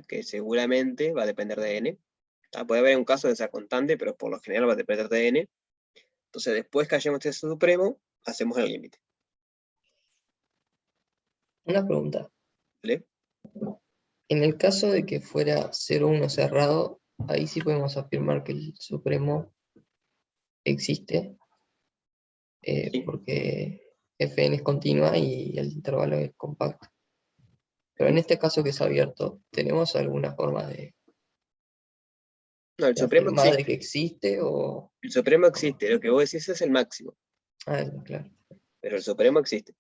que seguramente va a depender de n. Puede haber un caso de ser constante, pero por lo general va a depender de n. Entonces, después que hayamos este supremo, hacemos el límite. Una pregunta. ¿Vale? En el caso de que fuera 0,1 cerrado, ahí sí podemos afirmar que el supremo existe, Sí. porque Fn es continua y el intervalo es compacto. Pero en este caso que es abierto, ¿tenemos alguna forma de No, el supremo afirmar de existe. que existe o...? El supremo existe. Lo que vos decís es el máximo. Ah, claro. Pero el supremo existe.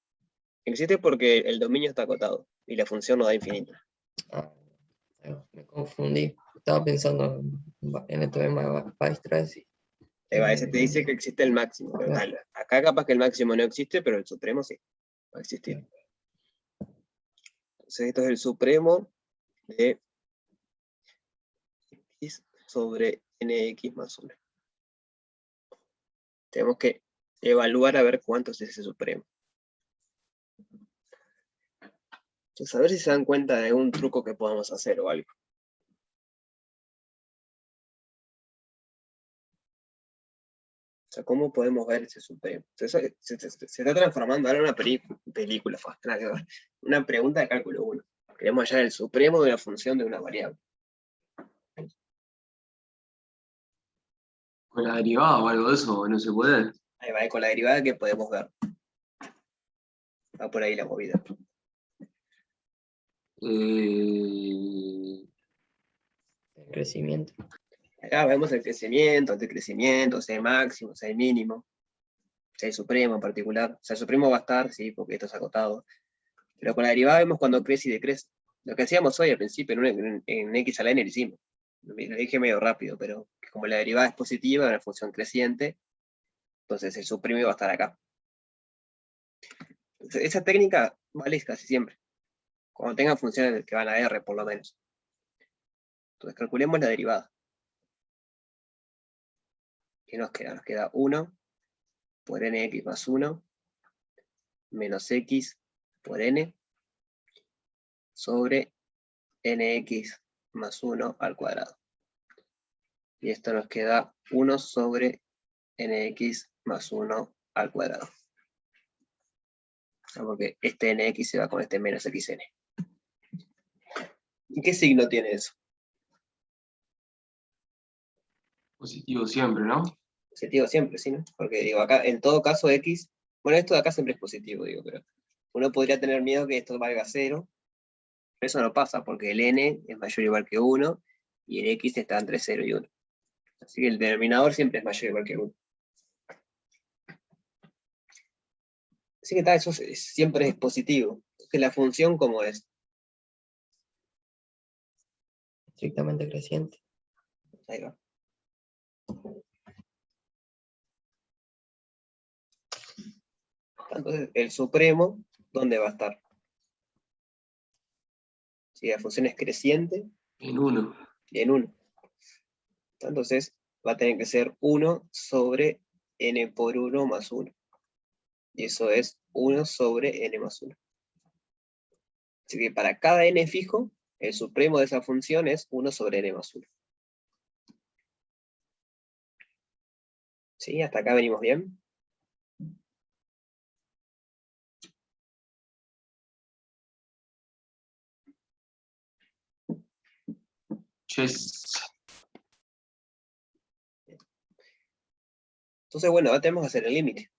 Existe porque el dominio está acotado y la función no da infinito. Ah, me confundí. Estaba pensando en el teorema de Weierstrass y... Ese te dice que existe el máximo. Pero Claro. acá capaz que el máximo no existe, pero el supremo sí va a existir. Entonces esto es el supremo de x sobre nx más 1. Tenemos que evaluar a ver cuánto es ese supremo. Entonces, a ver si se dan cuenta de algún truco que podamos hacer o algo. O sea, ¿cómo podemos ver ese supremo? Entonces, se está transformando ahora en una película, una pregunta de cálculo 1. Queremos hallar el supremo de una función de una variable. Con la derivada o algo de eso, no se puede. Ahí va, con la derivada que podemos ver. Va por ahí la movida. Eh, El crecimiento. Acá vemos el crecimiento, el decrecimiento, si hay máximo, si hay mínimo, si hay supremo en particular. O sea, el supremo va a estar, sí, porque esto es acotado. Pero con la derivada vemos cuando crece y decrece. Lo que hacíamos hoy al principio, en x a la n lo hicimos. Lo dije medio rápido, pero como la derivada es positiva, una función creciente, entonces el supremo va a estar acá. Entonces, esa técnica vale casi siempre. Cuando tengan funciones que van a R, por lo menos. Entonces calculemos la derivada. ¿Qué nos queda? Nos queda 1 por nx más 1 menos x por n sobre nx más 1 al cuadrado. Y esto nos queda 1 sobre nx más 1 al cuadrado. Porque este nx se va con este menos xn. ¿Y qué signo tiene eso? Positivo siempre, ¿no? Positivo siempre, ¿sí? ¿No? Porque digo, acá, en todo caso, X, bueno, esto de acá siempre es positivo, digo, pero uno podría tener miedo que esto valga 0, pero eso no pasa, porque el n es mayor o igual que 1, y el x está entre 0 y 1. Así que el denominador siempre es mayor o igual que 1. Así que eso siempre es positivo. Entonces la función, ¿cómo es? Estrictamente creciente. Ahí va. Entonces, el supremo, ¿dónde va a estar? Si la función es creciente, En 1. en 1. Entonces, va a tener que ser 1 sobre n por 1 más 1. Y eso es 1 sobre n más 1. Así que para cada n fijo, el supremo de esa función es 1 sobre n más 1. ¿Sí? ¿Hasta acá venimos bien? Yes. Entonces, bueno, ahora tenemos que hacer el límite.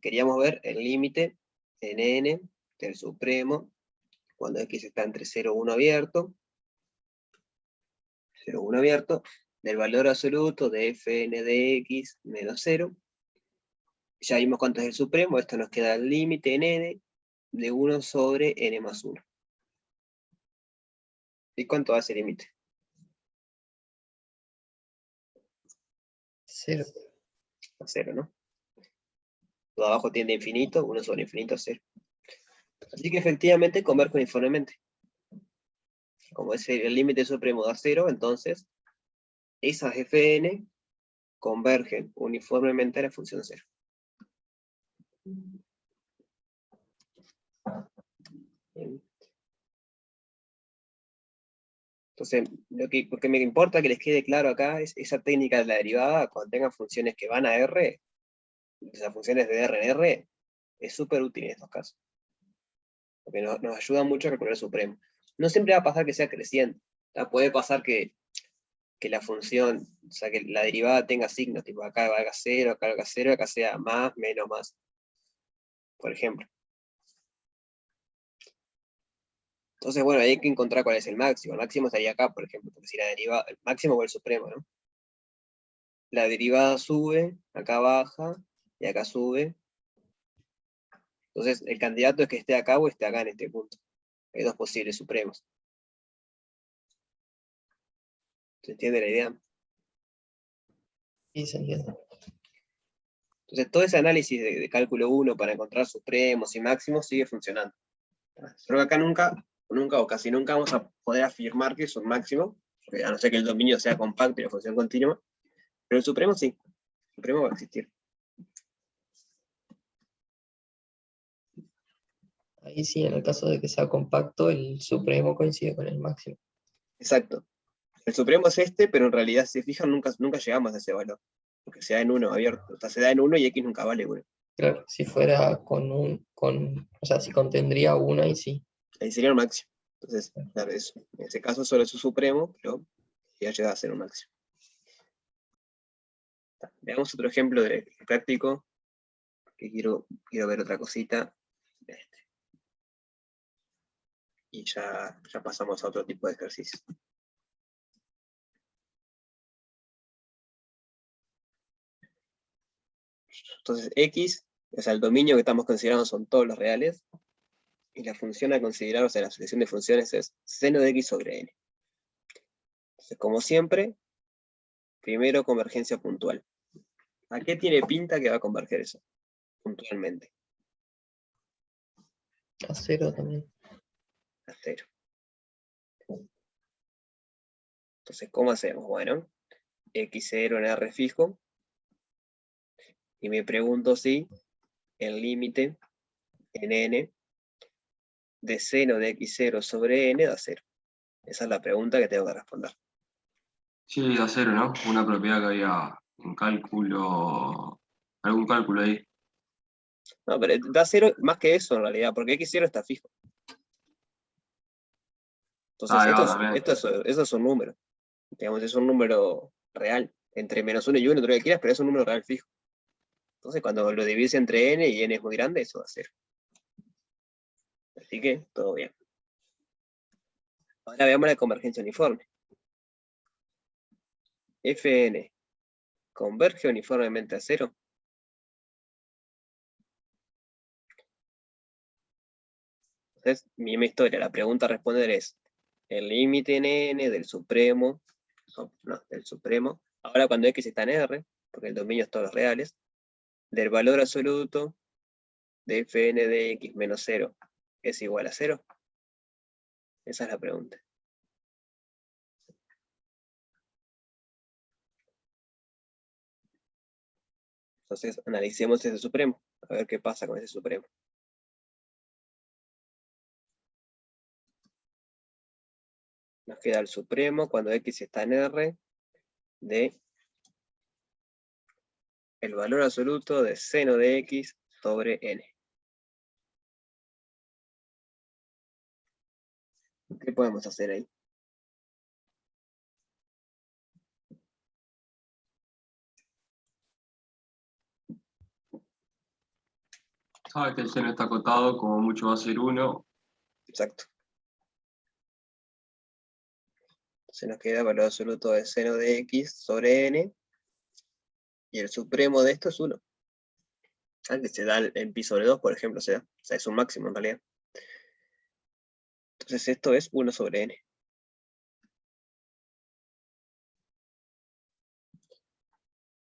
Queríamos ver el límite en n del supremo cuando x está entre 0 y 1 abierto, 0, 1 abierto, del valor absoluto de fn de x menos 0. Ya vimos cuánto es el supremo, esto nos queda el límite en n de 1 sobre n más 1. ¿Y cuánto hace el límite? 0. A 0, ¿no? Todo abajo tiende a infinito, 1 sobre infinito, 0. Así que efectivamente converge uniformemente. Como es el límite supremo da 0, entonces esas fn convergen uniformemente a la función 0. Bien. Entonces, lo que me importa que les quede claro acá es esa técnica de la derivada, cuando tengan funciones que van a R, esas funciones de R en R, es súper útil en estos casos. Porque nos ayuda mucho a calcular el supremo. No siempre va a pasar que sea creciente. Puede pasar que la función, o sea, que la derivada tenga signos, tipo acá valga 0, acá valga 0, acá sea más, menos, más. Por ejemplo. Entonces, bueno, hay que encontrar cuál es el máximo. El máximo estaría acá, por ejemplo, porque si la derivada, el máximo o el supremo, ¿no? La derivada sube, acá baja, y acá sube. Entonces, el candidato es que esté acá o esté acá en este punto. Hay dos posibles supremos. ¿Se entiende la idea? Sí, se entiende. Entonces, todo ese análisis de cálculo 1 para encontrar supremos y máximos sigue funcionando. Solo que acá nunca o casi nunca vamos a poder afirmar que es un máximo, porque a no ser que el dominio sea compacto y la función continua, pero el supremo sí. El supremo va a existir. Ahí sí, en el caso de que sea compacto, el supremo coincide con el máximo. Exacto. El supremo es este, pero en realidad, si se fijan, nunca llegamos a ese valor. Porque se da en 1 abierto. O sea, se da en 1 y x nunca vale 1. Claro, si fuera o sea, si contendría una y sí. Ahí sería un máximo. Entonces, claro, eso. En ese caso solo es un supremo, pero ya llega a ser un máximo. Veamos otro ejemplo de práctico, que quiero ver otra cosita. Y ya pasamos a otro tipo de ejercicio. Entonces, x, o sea, el dominio que estamos considerando son todos los reales, y la función a considerar, o sea, la sucesión de funciones es seno de x sobre n. Entonces, como siempre, primero convergencia puntual. ¿A qué tiene pinta que va a converger eso? Puntualmente. A 0 también. A 0. Entonces, ¿cómo hacemos? Bueno, x0 en R fijo, y me pregunto si el límite en n de seno de x0 sobre n da 0. Esa es la pregunta que tengo que responder. Sí, da 0, ¿no? Una propiedad que había en cálculo, algún cálculo ahí. No, pero da 0 más que eso en realidad, porque x0 está fijo. Entonces, Ahí va, esto también. es un número. Digamos, es un número real. Entre -1 y 1, todo lo que quieras, pero es un número real fijo. Entonces, cuando lo divides entre n y n es muy grande, eso va a 0. Así que, todo bien. Ahora veamos la convergencia uniforme. Fn converge uniformemente a 0. Entonces, misma historia. La pregunta a responder es el límite en n del supremo, del supremo, ahora cuando x está en R, porque el dominio es todos los reales, del valor absoluto de Fn de x menos 0 es igual a 0. Esa es la pregunta. Entonces, analicemos ese supremo, a ver qué pasa con ese supremo. Nos queda el supremo cuando x está en R de el valor absoluto de seno de x sobre n. ¿Qué podemos hacer ahí? Sabes que el seno está acotado, como mucho va a ser 1. Exacto. Se nos queda el valor absoluto de seno de x sobre n, y el supremo de esto es 1. Que se da en pi sobre 2, por ejemplo, o sea, es un máximo en realidad. Entonces esto es 1 sobre n.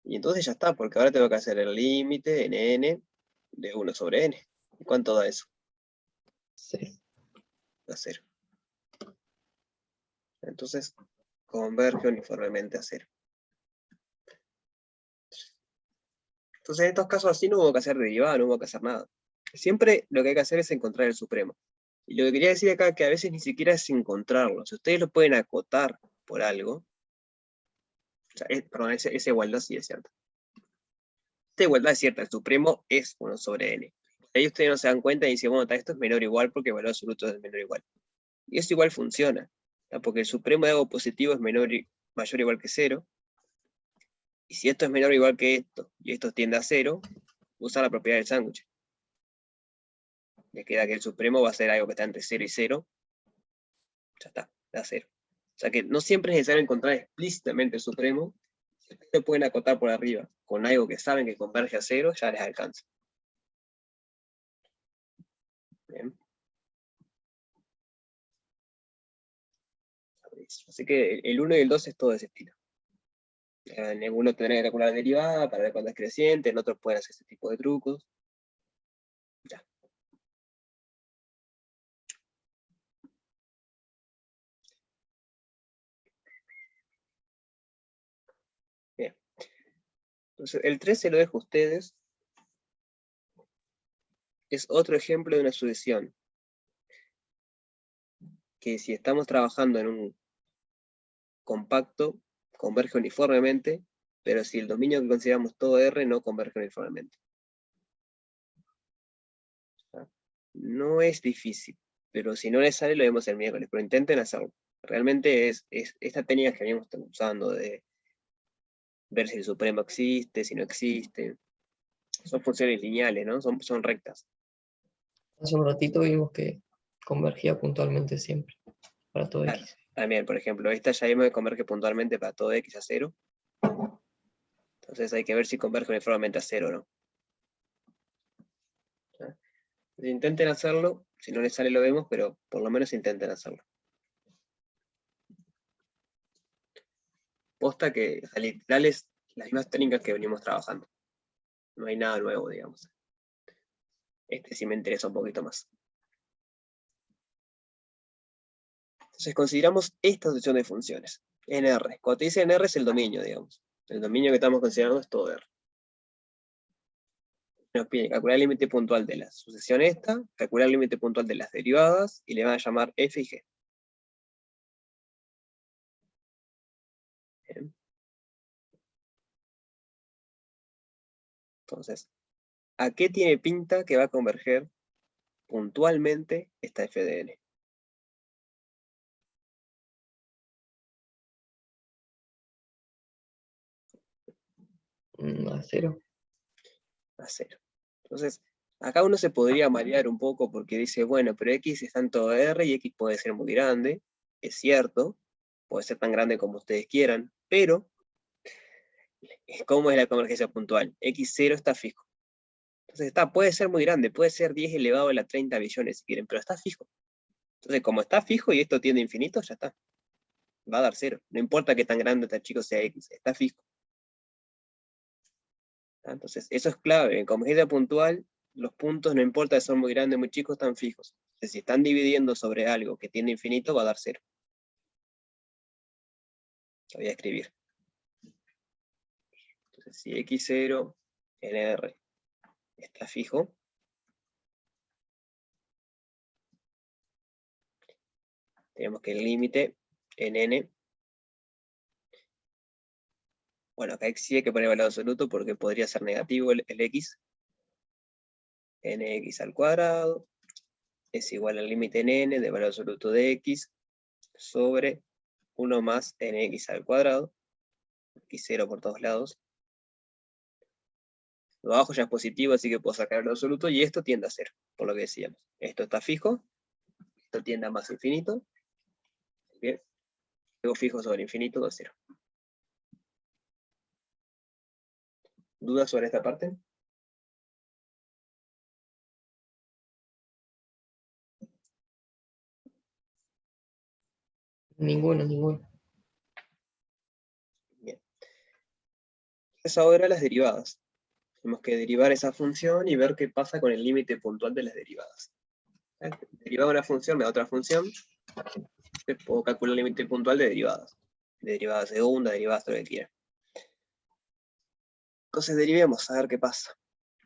Y entonces ya está, porque ahora tengo que hacer el límite en n de 1 sobre n. ¿Y cuánto da eso? 0. Da 0. Entonces, converge uniformemente a 0. Entonces, en estos casos así no hubo que hacer derivada, no hubo que hacer nada. Siempre lo que hay que hacer es encontrar el supremo. Y lo que quería decir acá es que a veces ni siquiera es encontrarlo. Si ustedes lo pueden acotar por algo, o sea, perdón, esa igualdad sí es cierta. Esta igualdad es cierta, el supremo es 1 sobre n. Ahí ustedes no se dan cuenta y dicen, bueno, esto es menor o igual porque el valor absoluto es menor o igual. Y eso igual funciona, ¿no? Porque el supremo de algo positivo es mayor o igual que 0. Y si esto es menor o igual que esto, y esto tiende a 0, usa la propiedad del sándwich. Le queda que el supremo va a ser algo que está entre 0 y 0. Ya está, da 0. O sea que no siempre es necesario encontrar explícitamente el supremo. Si ustedes lo pueden acotar por arriba con algo que saben que converge a 0, ya les alcanza. Bien. Así que el 1 y el 2 es todo de ese estilo. En alguno tendrán que calcular la derivada para ver cuándo es creciente, en otros pueden hacer ese tipo de trucos. Ya. Bien. Entonces, el 3 se lo dejo a ustedes. Es otro ejemplo de una sucesión. Que si estamos trabajando en un compacto, converge uniformemente, pero si el dominio que consideramos todo R no converge uniformemente. No es difícil, pero si no les sale lo vemos el miércoles, pero intenten hacerlo. Realmente es esta técnica que veníamos usando de ver si el supremo existe, si no existe. Son funciones lineales, ¿no? Son rectas. Hace un ratito vimos que convergía puntualmente siempre, para todo Claro. x. También, por ejemplo, esta ya vimos que converge puntualmente para todo x a 0. Entonces hay que ver si converge uniformemente a 0 o no. Intenten hacerlo, si no les sale lo vemos, pero por lo menos intenten hacerlo. Posta que literal es las mismas técnicas que venimos trabajando. No hay nada nuevo, digamos. Este sí me interesa un poquito más. Entonces consideramos esta sucesión de funciones. En R. Cuando te dice en R es el dominio, digamos. El dominio que estamos considerando es todo R. Nos pide calcular el límite puntual de la sucesión esta, calcular el límite puntual de las derivadas, y le van a llamar f y g. Bien. Entonces, ¿a qué tiene pinta que va a converger puntualmente esta f de n? A 0. A 0. Entonces, acá uno se podría marear un poco porque dice, bueno, pero X está en todo R y X puede ser muy grande. Es cierto, puede ser tan grande como ustedes quieran, pero ¿cómo es la convergencia puntual? X0 está fijo. Entonces puede ser muy grande, puede ser 10 elevado a la 30 billones si quieren, pero está fijo. Entonces, como está fijo y esto tiende a infinito, ya está. Va a dar 0. No importa qué tan grande o tan chico sea X, está fijo. Entonces, eso es clave. En convergencia puntual, los puntos, no importa si son muy grandes o muy chicos, están fijos. Entonces, si están dividiendo sobre algo que tiende a infinito, va a dar 0. Lo voy a escribir. Entonces, si X0 en R está fijo, tenemos que el límite en N. Bueno, acá sí hay que poner valor absoluto porque podría ser negativo el X. Nx al cuadrado es igual al límite en N de valor absoluto de X sobre 1 más Nx al cuadrado. X0 por todos lados. Lo abajo ya es positivo, así que puedo sacar el absoluto, y esto tiende a 0, por lo que decíamos. Esto está fijo, esto tiende a más infinito. Bien, luego fijo sobre infinito, 2, 0. ¿Dudas sobre esta parte? Ninguno. Bien. Entonces ahora las derivadas. Tenemos que derivar esa función y ver qué pasa con el límite puntual de las derivadas. Derivar una función me da otra función. Puedo calcular el límite puntual de derivadas. De derivada segunda, derivadas, lo que quiera. Entonces derivemos, a ver qué pasa.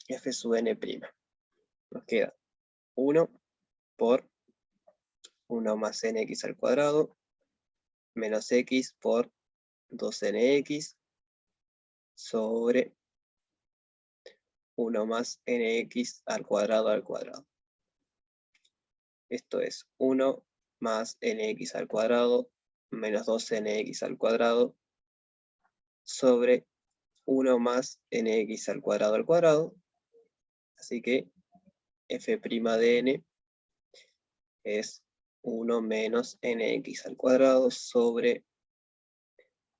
F sub n'. Nos queda 1 por 1 más nx al cuadrado menos x por 2nx sobre 1 más nx al cuadrado al cuadrado. Esto es 1 más nx al cuadrado menos 2nx al cuadrado sobre 1 más nx al cuadrado. Así que f' de n es 1 menos nx al cuadrado sobre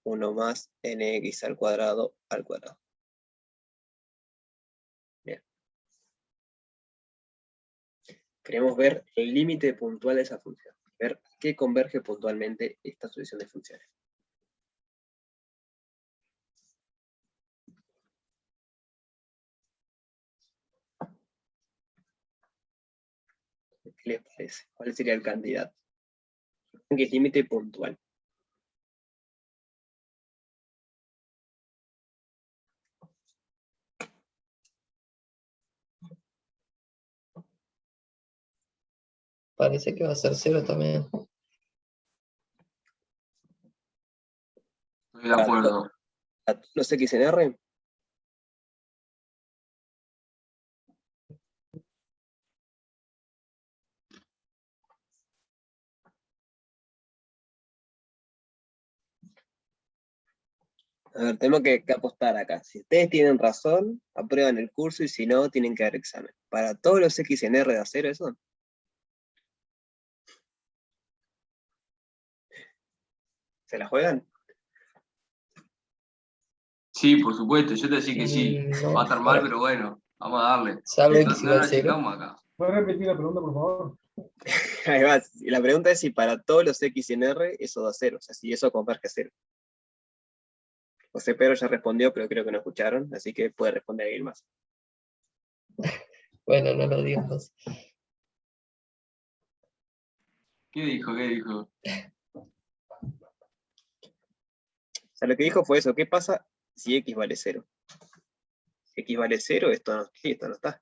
1 más nx al cuadrado al cuadrado. Bien. Queremos ver el límite puntual de esa función. Ver qué converge puntualmente esta sucesión de funciones. ¿Qué les parece? ¿Cuál sería el candidato? ¿Qué es límite puntual? Parece que va a ser 0 también. Estoy de acuerdo. ¿A todos los X en R? A ver, tenemos que apostar acá. Si ustedes tienen razón, aprueban el curso, y si no, tienen que dar examen. ¿Para todos los X en R da 0 eso? ¿Se la juegan? Sí, por supuesto, yo te decía que sí. No, Va a estar mal, pero bueno, vamos a darle. salvo No, x no igual nos 0. achicamos acá. ¿Puedes repetir la pregunta, por favor? Ahí va. La pregunta es si para todos los X en R eso da 0. O sea, si eso converge a 0. José Pedro ya respondió, pero creo que no escucharon, así que puede responder alguien más. Bueno, no lo digo más. ¿Qué dijo? ¿Qué dijo? O sea, lo que dijo fue eso. ¿Qué pasa si X vale 0? Si X vale 0, esto no, sí, esto no está.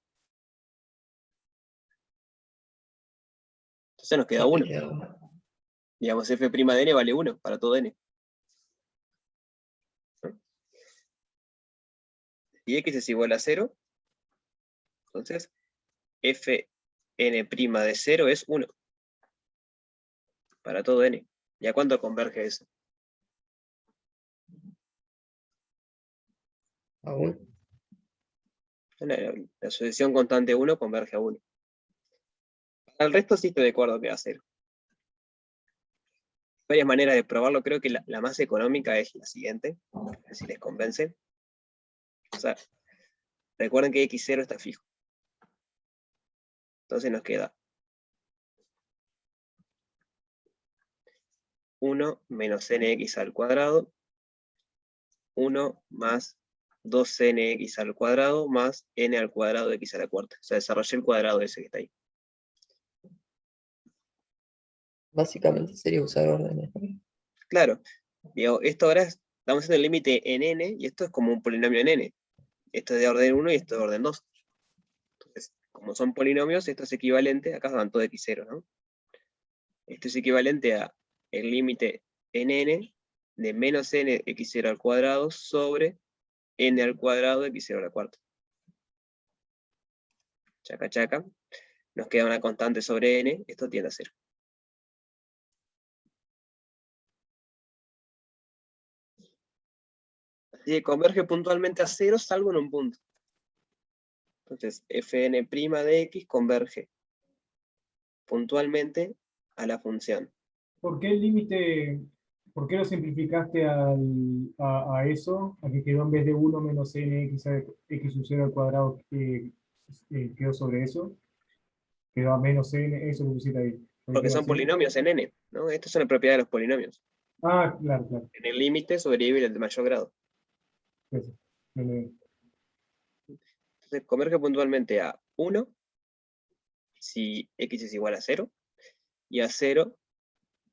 Entonces nos queda 1. Digamos, f' de n vale 1 para todo n. ¿No? Y X es igual a 0. Entonces, fn' de 0 es 1. Para todo n. ¿Y a cuánto converge eso? ¿Aún? La sucesión constante 1 converge a 1. Para el resto sí estoy de acuerdo que va a 0. Varias maneras de probarlo, creo que la más económica es la siguiente, a ver si les convence. O sea, recuerden que x0 está fijo. Entonces nos queda 1 menos nx al cuadrado, 1 más 2nx al cuadrado, más n al cuadrado de x a la cuarta. O sea, desarrollé el cuadrado ese que está ahí. Básicamente sería usar órdenes, ¿no? Claro, digo, esto ahora estamos haciendo el límite en n, y esto es como un polinomio en n. Esto es de orden 1 y esto es de orden 2. Entonces, como son polinomios, esto es equivalente, acá van todo x0, ¿no? Esto es equivalente a el límite en n de menos n x0 al cuadrado sobre n al cuadrado de x0 a la cuarta. Chaca, chaca. Nos queda una constante sobre n, esto tiende a 0. Así que converge puntualmente a 0, salvo en un punto. Entonces, fn' de x converge puntualmente a la función. ¿Por qué el límite, por qué lo simplificaste a eso? A que quedó en vez de 1 menos nx x sub 0 al cuadrado, quedó sobre eso. Quedó a menos n, eso que pusiste ahí. ¿Por qué Porque quedó son así? polinomios en n, ¿no? Esto es una propiedad de los polinomios. Ah, claro, claro. En el límite sobrevive el de mayor grado. Eso. Bien. Entonces, converge puntualmente a 1 si x es igual a 0, y a 0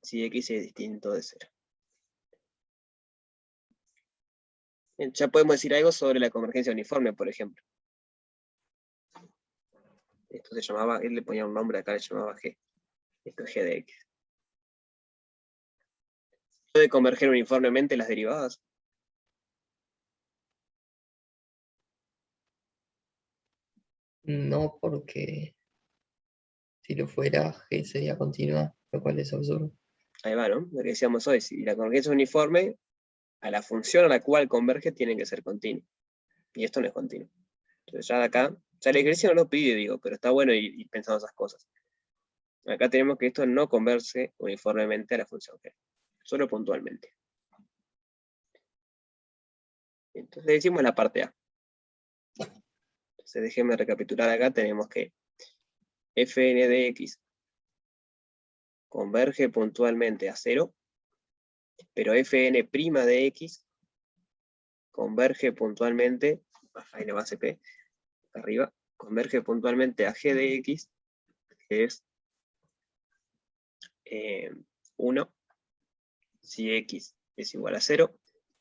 si x es distinto de 0. Ya podemos decir algo sobre la convergencia uniforme, por ejemplo. Esto se llamaba, él le ponía un nombre acá, le llamaba G. Esto es G de X. ¿Puede converger uniformemente las derivadas? No, porque si lo fuera, G sería continua, lo cual es absurdo. Ahí va, ¿no? Lo que decíamos hoy, si la convergencia es uniforme, a la función a la cual converge tiene que ser continua. Y esto no es continuo. Entonces ya de acá, ya el ejercicio no lo pide, digo, pero está bueno ir pensando esas cosas. Acá tenemos que esto no converge uniformemente a la función G, solo puntualmente. Entonces le decimos la parte A. Entonces déjenme recapitular acá, tenemos que fn de x converge puntualmente a 0, pero fn' de x converge puntualmente, ahí le va CP, arriba, converge puntualmente a g de x, que es 1 si x es igual a 0,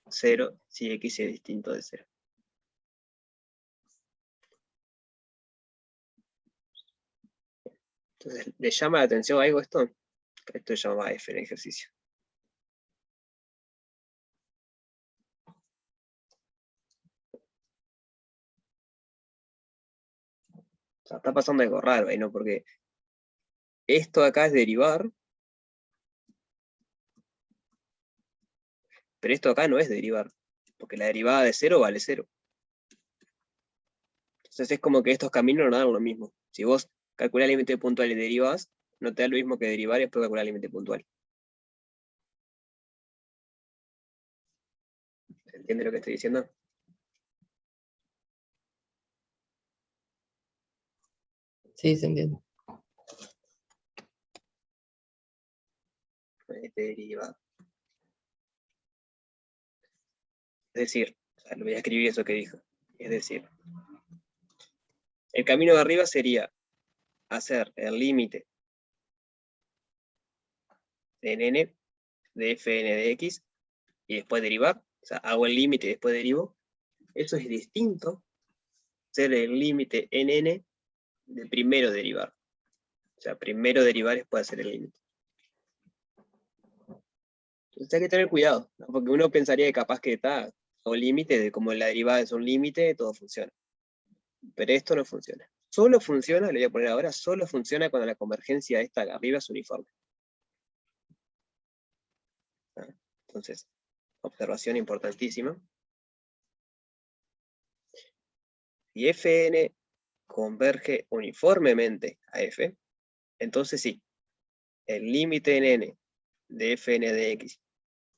0 si x es distinto de 0. Entonces, ¿le llama la atención algo esto? Esto se llama f en ejercicio. O sea, está pasando algo raro ahí, ¿no? Porque esto acá es derivar, pero esto acá no es derivar, porque la derivada de 0 vale 0. Entonces es como que estos caminos no dan lo mismo. Si vos calculás el límite puntual y derivas, no te da lo mismo que derivar y después calcular el límite puntual. ¿Se entiende lo que estoy diciendo? Sí, se entiende. Deriva. Es decir, o sea, lo voy a escribir eso que dijo. Es decir, el camino de arriba sería hacer el límite de n de fn de x y después derivar. O sea, hago el límite y después derivo. Eso es distinto ser el límite en n de primero derivar. O sea, primero derivar y después hacer el límite. Entonces hay que tener cuidado, ¿no? Porque uno pensaría que capaz que está un límite, de como la derivada es un límite, todo funciona. Pero esto no funciona. Solo funciona, le voy a poner ahora, solo funciona cuando la convergencia esta de arriba es uniforme. Entonces, observación importantísima. Si Fn converge uniformemente a f, entonces sí, el límite en n de Fn de x,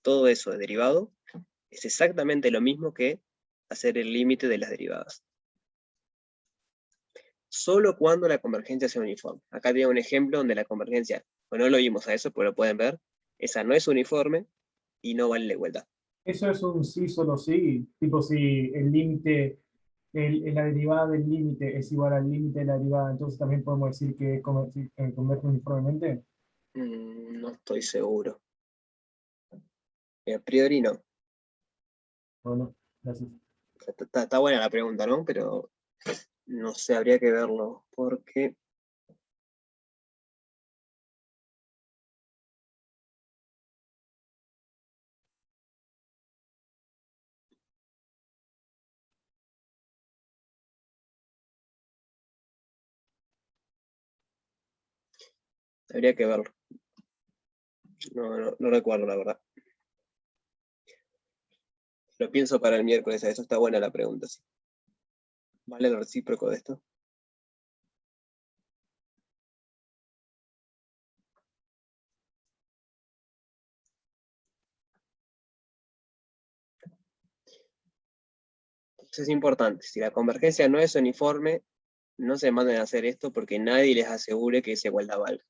todo eso de derivado, es exactamente lo mismo que hacer el límite de las derivadas. Solo cuando la convergencia sea uniforme. Acá tengo un ejemplo donde la convergencia, bueno, no lo vimos a eso, pero lo pueden ver, esa no es uniforme y no vale la igualdad. Eso es un sí, solo sí. Tipo, si el límite, la derivada del límite es igual al límite de la derivada, entonces también podemos decir que converge uniformemente. No estoy seguro. A priori no. Bueno, gracias. Está buena la pregunta, ¿no? Pero no sé, habría que verlo, porque... Habría que verlo. No recuerdo, la verdad. Lo pienso para el miércoles, a eso está buena la pregunta, sí. ¿Vale el recíproco de esto? Entonces es importante, si la convergencia no es uniforme, no se manden a hacer esto porque nadie les asegure que esa igualdad valga.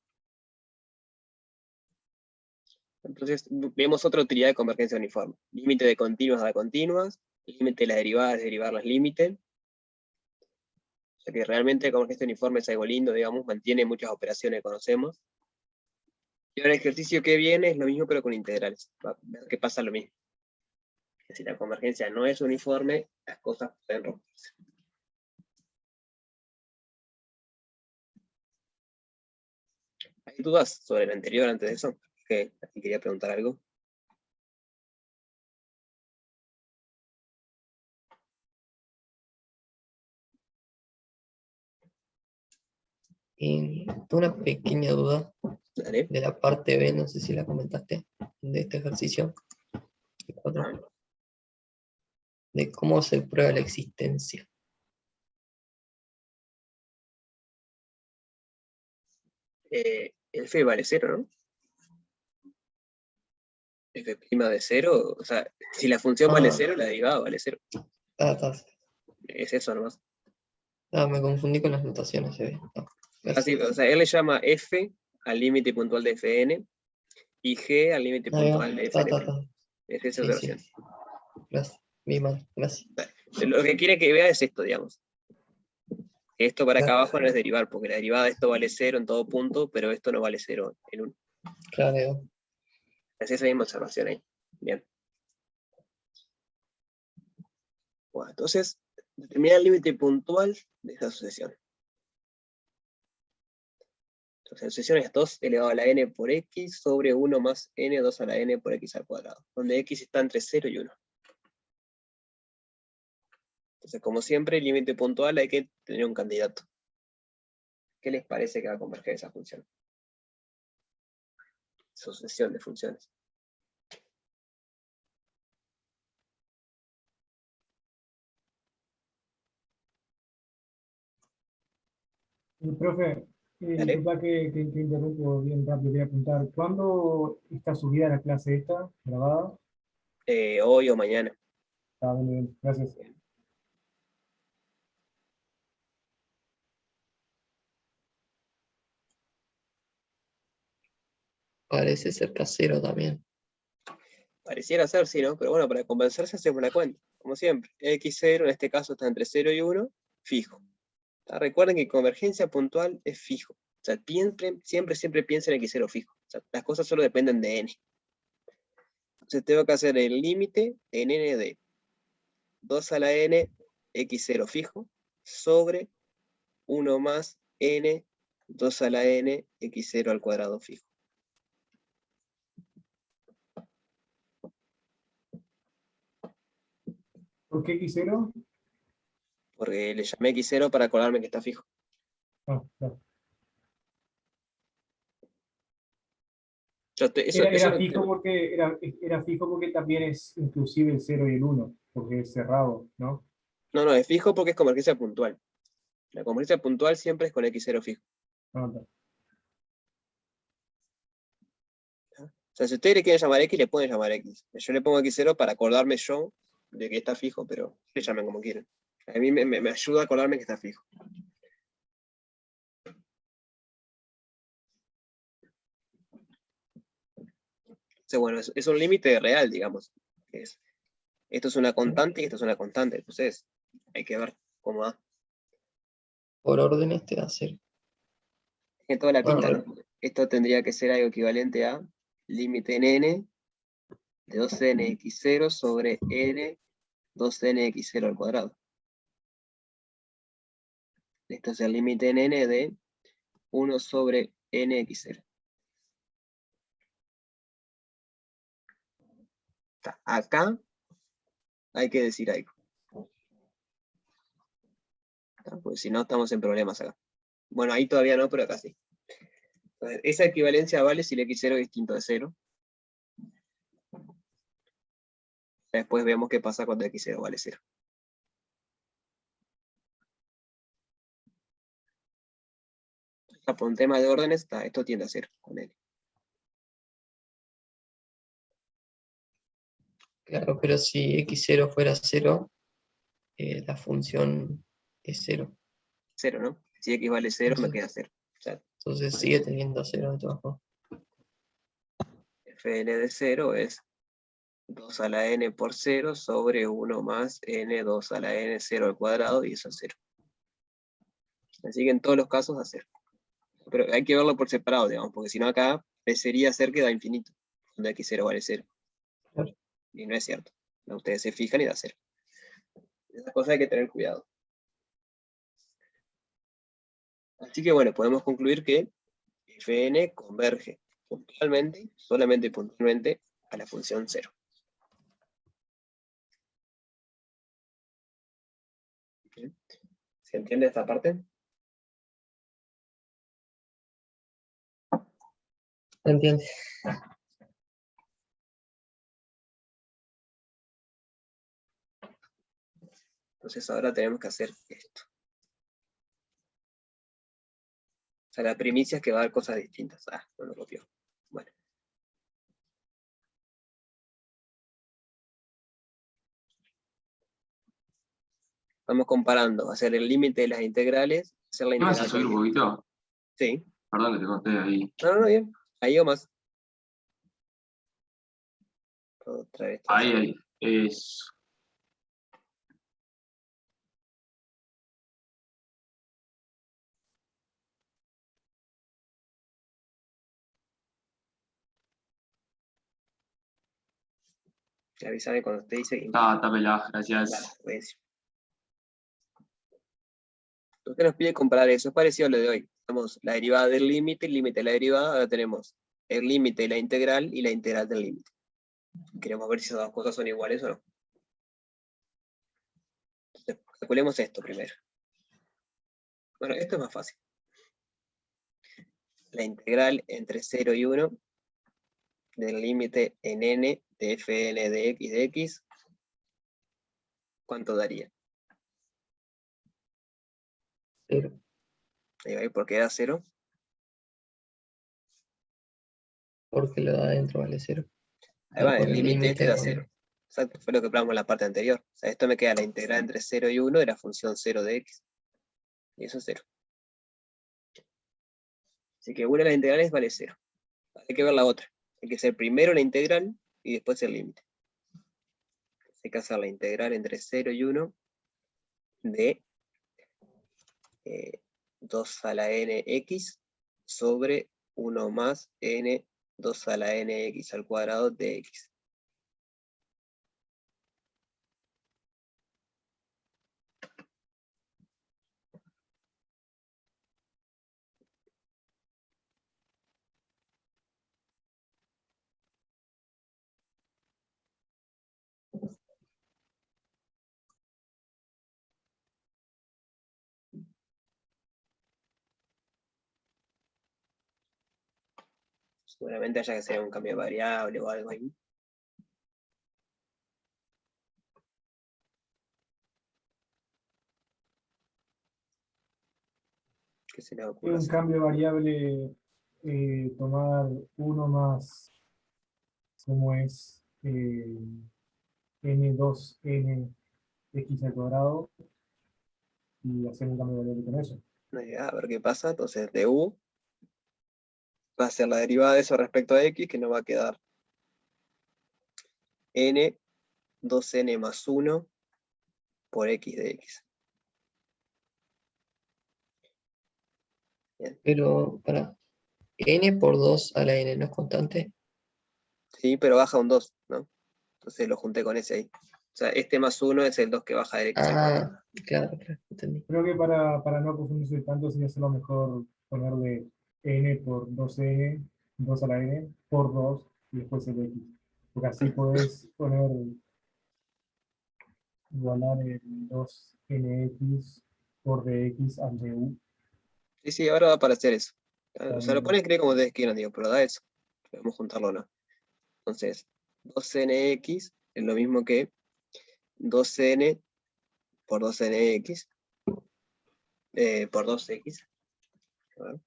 Entonces vemos otra utilidad de convergencia uniforme. Límite de continuas a continuas, límite de las derivadas, derivar las límites. O sea que realmente la convergencia uniforme es algo lindo, digamos, mantiene muchas operaciones que conocemos. Y ahora el ejercicio que viene es lo mismo pero con integrales. Va a ver que pasa lo mismo. Que si la convergencia no es uniforme, las cosas pueden romperse. ¿Hay dudas sobre el anterior antes de eso? Que aquí quería preguntar algo. Y tengo una pequeña duda Dale. de la parte B, no sé si la comentaste, de este ejercicio. El 4, de cómo se prueba la existencia. El F vale 0, ¿no? F' de 0, o sea, si la función vale 0, la derivada vale 0. Está. Es eso nomás. Me confundí con las notaciones. No, Así, o sea, él le llama F al límite puntual de Fn y G al límite puntual de Fn'. Es esa Sí, operación. sí. Gracias. Vi mal, gracias. Lo que quiere que vea es esto, digamos. Esto para acá Claro. abajo no es derivar, porque la derivada de esto vale 0 en todo punto, pero esto no vale 0 en 1. Claro. Es esa misma observación ahí. Bien. Bueno, entonces, determinar el límite puntual de esta sucesión. Entonces, la sucesión es 2 elevado a la n por x sobre 1 más n, 2 a la n por x al cuadrado, donde x está entre 0 y 1. Entonces, como siempre, el límite puntual hay que tener un candidato. ¿Qué les parece que va a converger esa función? Sucesión de funciones. Profe, Dale. disculpa que interrumpo bien rápido, quería apuntar. ¿Cuándo está subida la clase esta, grabada? Hoy o mañana. Está bien, bien, gracias. Parece ser casero también. Pareciera ser, sí, ¿no? Pero bueno, para convencerse hacemos la cuenta, como siempre. X0 en este caso está entre 0 y 1, fijo. Recuerden que convergencia puntual es fijo. O sea, siempre piensen en X0 fijo. O sea, las cosas solo dependen de n. Entonces tengo que hacer el límite en n de 2 a la n, X0 fijo, sobre 1 más n, 2 a la n, X0 al cuadrado fijo. ¿Por qué X0? Porque le llamé X0 para acordarme que está fijo. Ah, claro. Eso Era no fijo tengo. porque era fijo porque también es inclusive el 0 y el 1, porque es cerrado, ¿no? No, es fijo porque es convergencia puntual. La convergencia puntual siempre es con x0 fijo. Ah, está. O sea, si ustedes le quieren llamar x, le pueden llamar x. Yo le pongo x0 para acordarme yo de que está fijo, pero le llamen como quieran. A mí me ayuda a acordarme que está fijo. Entonces, bueno, es un límite real, digamos. Esto es una constante y esto es una constante. Entonces, hay que ver cómo va. Por orden te va a ser. Tiene toda la pinta, Ah, ¿no? Esto tendría que ser algo equivalente a límite en n de 2nx0 sobre n 2nx0 al cuadrado. Esto es el límite en n de 1 sobre nx0. Acá hay que decir algo. Porque si no, estamos en problemas acá. Bueno, ahí todavía no, pero acá sí. Entonces, esa equivalencia vale si el x0 es distinto de 0. Después vemos qué pasa cuando x0 vale 0. Por un tema de órdenes, esto tiende a 0 con n. claro, pero si x0 fuera 0, la función es 0. 0, ¿no? Si x vale 0, me queda 0. O sea, Entonces sigue teniendo 0 de todas formas. fn de 0 es 2 a la n por 0 sobre 1 más n 2 a la n 0 al cuadrado, y eso es 0. Así que en todos los casos da 0. Pero hay que verlo por separado, digamos, porque si no acá parecería ser que da infinito, cuando x0 vale 0. Claro. Y no es cierto. Ustedes se fijan y da 0. Esas cosas hay que tener cuidado. Así que bueno, podemos concluir que fn converge puntualmente, solamente puntualmente, a la función 0. ¿Se entiende esta parte? ¿Entiendes? Entonces ahora tenemos que hacer esto. O sea, la primicia es que va a haber cosas distintas. Ah, no lo copió. Bueno. Estamos comparando hacer el límite de las integrales, hacer la ¿Qué vas a integral subir del un límite. poquito? Sí. Perdón que te conté ahí. No, bien. Ahí o más. Otra vez. Ahí. Es. Avísame cuando te dice. Está pelada, Vale, gracias. buenísimo. Usted nos pide comparar eso, es parecido a lo de hoy. Tenemos la derivada del límite, el límite de la derivada, ahora tenemos el límite de la integral y la integral del límite. Queremos ver si esas dos cosas son iguales o no. Entonces, calculemos esto primero. Bueno, esto es más fácil. La integral entre 0 y 1 del límite en n de fn de x, ¿cuánto daría? 0. Ahí, ¿por qué da 0? Porque lo de adentro vale 0. Ahí va, el Porque el límite este da límite 0. Exacto, fue lo que hablamos en la parte anterior. O sea, esto me queda la integral entre 0 y 1 de la función 0 de x. Y eso es 0. Así que una de las integrales vale 0. Hay que ver la otra. Hay que hacer primero la integral y después el límite. Hay que hacer la integral entre 0 y 1 de 2 a la n x sobre 1 más n 2 a la n x al cuadrado de x. Seguramente haya que hacer un cambio de variable o algo ahí. ¿Qué se le Es ocurre un hacer? cambio de variable, tomar 1 más, como es, n2n x al cuadrado, y hacer un cambio de variable con eso. A ver qué pasa. Entonces, du va a ser la derivada de eso respecto a x, que nos va a quedar n 2n más 1 por x de x. Bien. Pero, para n por 2 a la n no es constante. Sí, pero baja un 2, ¿no? Entonces lo junté con ese ahí. O sea, este más 1 es el 2 que baja del x al cuadrado. Ah, claro, entendí. Creo que para no confundirse tanto, sería lo mejor ponerle n por 2n, 2 a la n, por 2, y después el x. Porque así podés poner, igualar el 2nx por dx al du. Sí, sí, ahora va a aparecer eso. O sea, lo También. ponen escribir como ustedes quieran, digo, pero da eso. Podemos juntarlo o no. Entonces, 2nx es lo mismo que 2n por 2nx por 2x. A ver.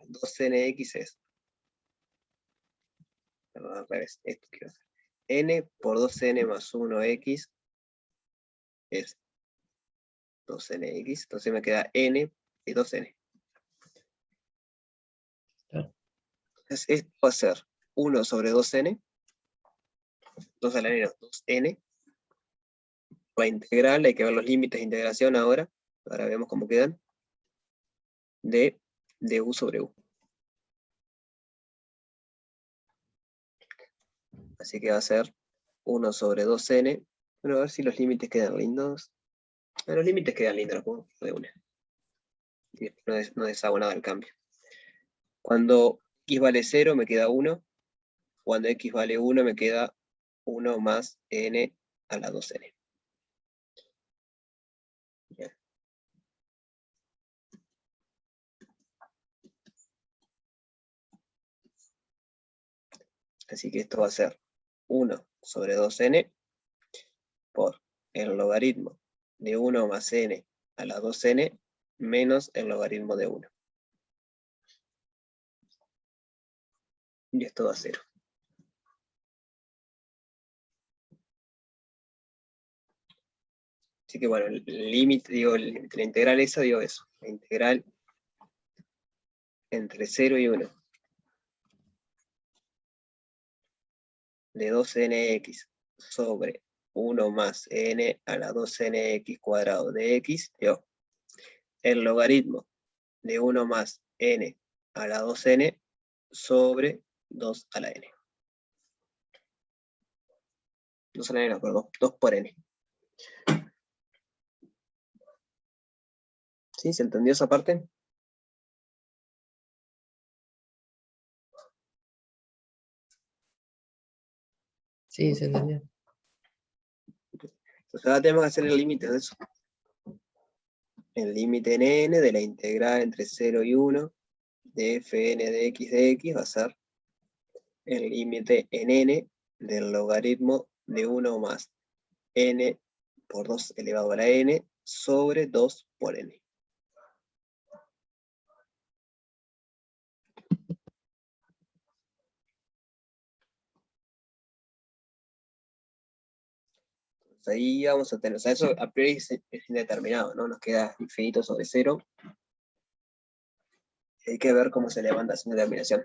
2nx es, perdón, al revés, esto quiero hacer. N por 2n más 1x es 2nx, entonces me queda n y 2n. Claro. Entonces esto va a ser 1 sobre 2n, 2 a la n menos 2n. La integral, hay que ver los límites de integración ahora. Ahora vemos cómo quedan. De u sobre u. Así que va a ser 1 sobre 2n. Bueno, a ver si los límites quedan lindos. Los límites quedan lindos, los pongo de una. Y no deshago nada del cambio. Cuando x vale 0 me queda 1. Cuando x vale 1 me queda 1 más n a la 2n. Bien. Así que esto va a ser 1 sobre 2n por el logaritmo de 1 más n a la 2n menos el logaritmo de 1. Y esto da 0. Así que bueno, el límite, digo, la integral esa dio eso. La integral entre 0 y 1 de 2nx sobre 1 más n a la 2nx cuadrado de x dio el logaritmo de 1 más n a la 2n sobre 2 a la n. 2 a la n, no, perdón, 2 por n. ¿Sí? ¿Se entendió esa parte? Sí, se entendió. Entonces ahora tenemos que hacer el límite de eso. El límite en n de la integral entre 0 y 1 de fn de x va a ser el límite en n del logaritmo de 1 más n por 2 elevado a la n sobre 2 por n. Entonces ahí vamos a tener, o sea, eso a priori es indeterminado, ¿no? Nos queda infinito sobre 0. Hay que ver cómo se levanta esa determinación.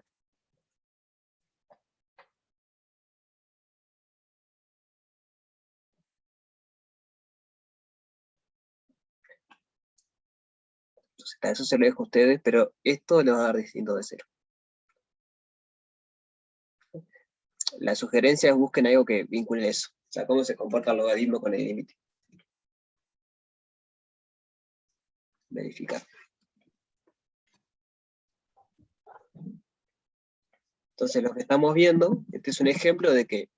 Entonces, a eso se lo dejo a ustedes, pero esto le va a dar distinto de 0. La sugerencia es busquen algo que vincule eso. O sea, cómo se comporta el logaritmo con el límite. Verificar. Entonces, lo que estamos viendo, este es un ejemplo de que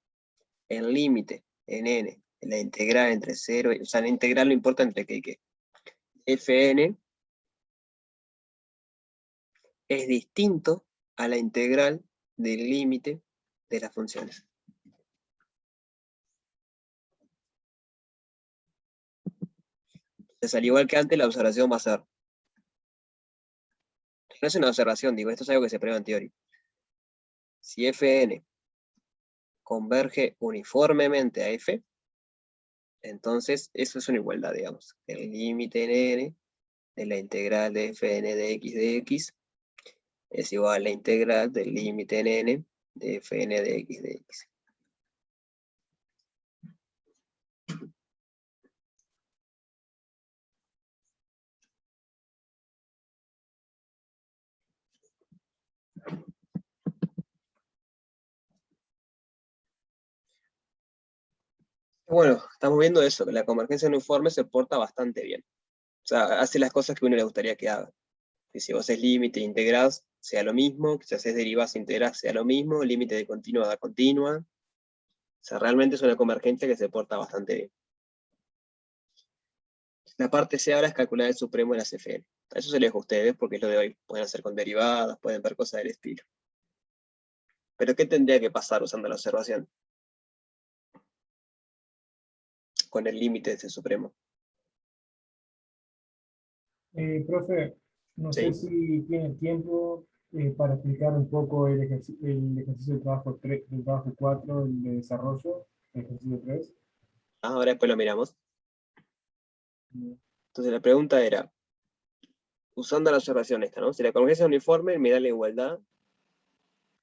el límite en n, la integral entre 0, o sea, la integral no importa entre qué y qué. Fn es distinto a la integral del límite de las funciones. Entonces, al igual que antes, la observación va a ser No es una observación, digo, esto es algo que se prueba en teoría. Si Fn converge uniformemente a F, entonces eso es una igualdad, digamos. El límite en n de la integral de Fn de x es igual a la integral del límite en n de Fn de x. Bueno, estamos viendo eso, que la convergencia uniforme se porta bastante bien. O sea, hace las cosas que a uno le gustaría que haga. Que si vos haces límite e integrás, sea lo mismo, que si haces derivas e integrás, sea lo mismo, límite de continua da continua. O sea, realmente es una convergencia que se porta bastante bien. La parte C ahora es calcular el supremo de las Fn. Eso se les dejo a ustedes porque es lo de hoy. Pueden hacer con derivadas, pueden ver cosas del estilo. Pero ¿qué tendría que pasar usando la observación? Con el límite de ese supremo. Profe, no sé Sí. si tiene tiempo para explicar un poco el ejercicio de trabajo 3, del trabajo 4, el de desarrollo, el ejercicio 3. Ahora después lo miramos. Entonces la pregunta era, usando la observación esta, ¿no? Si la convergencia es uniforme, me da la igualdad.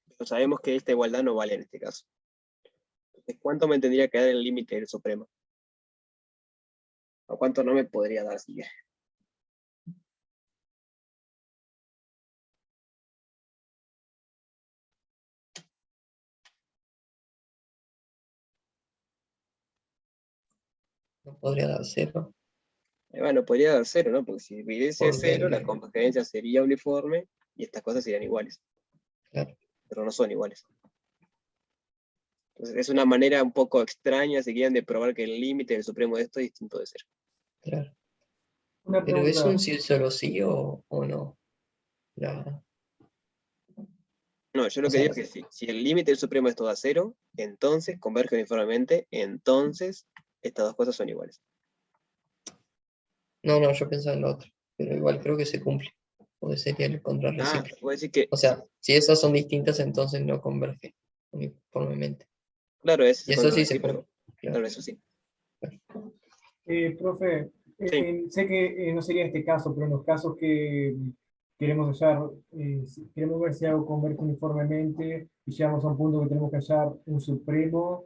Pero sabemos que esta igualdad no vale en este caso. Entonces, ¿cuánto me tendría que dar el límite del supremo? ¿O cuánto no me podría dar si quieres? No podría dar 0, Bueno, podría dar 0, ¿no? Porque si dividiese porque 0, la convergencia sería uniforme y estas cosas serían iguales. claro, Pero no son iguales. Entonces es una manera un poco extraña, si quieren, de probar que el límite del supremo de esto es distinto de 0. claro. Una Pero ¿es un pregunta, sí solo sí o no? La, No, yo o lo que digo sea, es que si el límite del supremo es todo a 0, entonces converge uniformemente, entonces estas dos cosas son iguales. no, yo pensaba en lo otro, pero igual creo que se cumple, porque sería el contrarrecíproco. Puedo decir que, O sea, si esas son distintas, entonces no convergen uniformemente. claro, ese es Y el eso sí se contrarrecíproco. cumple, claro. Claro, eso sí. profe, Sí, sé que no sería este caso, pero en los casos que queremos hallar, queremos ver si algo converge uniformemente y llegamos a un punto que tenemos que hallar un supremo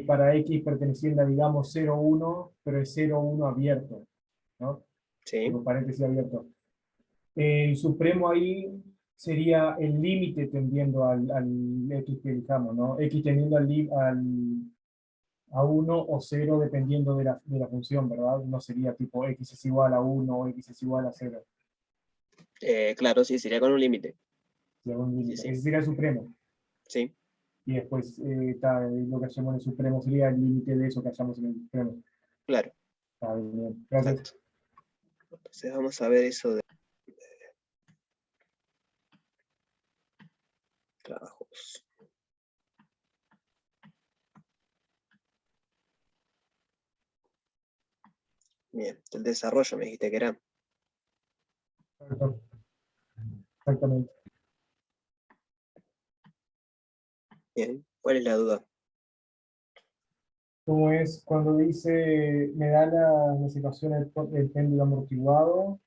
para X perteneciente a, digamos, 0,1, pero es 0,1 abierto, ¿no? sí. Con paréntesis abierto. El supremo ahí sería el límite tendiendo al X que elijamos, ¿no? X tendiendo a 1 o 0 dependiendo de la función, ¿verdad? No sería tipo X es igual a 1 o X es igual a 0, Claro, sí, sería con un límite. según Sí, límite. sí, Ese sería el supremo. sí, Y después lo que hallamos en el supremo sería el límite de eso que hallamos en el supremo. claro, Está bien, gracias. exacto. Entonces vamos a ver eso de trabajos. Bien, el desarrollo me dijiste que era. Perfecto. Exactamente. Bien, ¿cuál es la duda? ¿Cómo es cuando dice, me da la situación del péndulo amortiguado?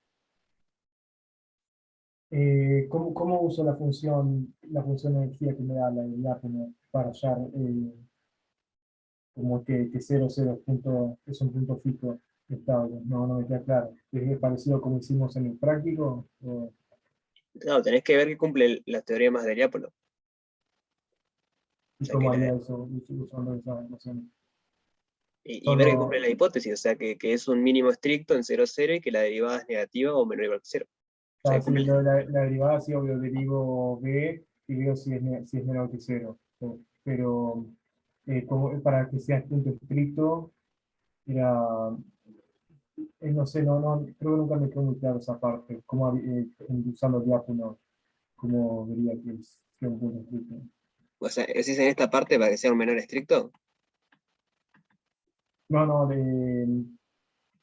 ¿Cómo uso la función de energía que me da la diátono para hallar como que 0, 0 es un punto fijo estable? No me queda claro. ¿Es parecido como hicimos en el práctico? Claro, tenés que ver que cumple las teoremas de Diápolo. O ¿Y sea, que cómo haría eso usando esa ecuación? y ver que cumple Solo, la hipótesis, o sea, que es un mínimo estricto en 0, 0 y que la derivada es negativa o menor o igual que 0. O sea, que sí, cumple la derivada, sí, obvio, derivo B y veo si es menor que 0. Pero para que sea punto estricto, era, no sé, creo que nunca me quedó muy claro esa parte, cómo usando diáfono, cómo vería que sea un punto estricto. o sea, decís en esta parte para que sea un menor estricto. No, no,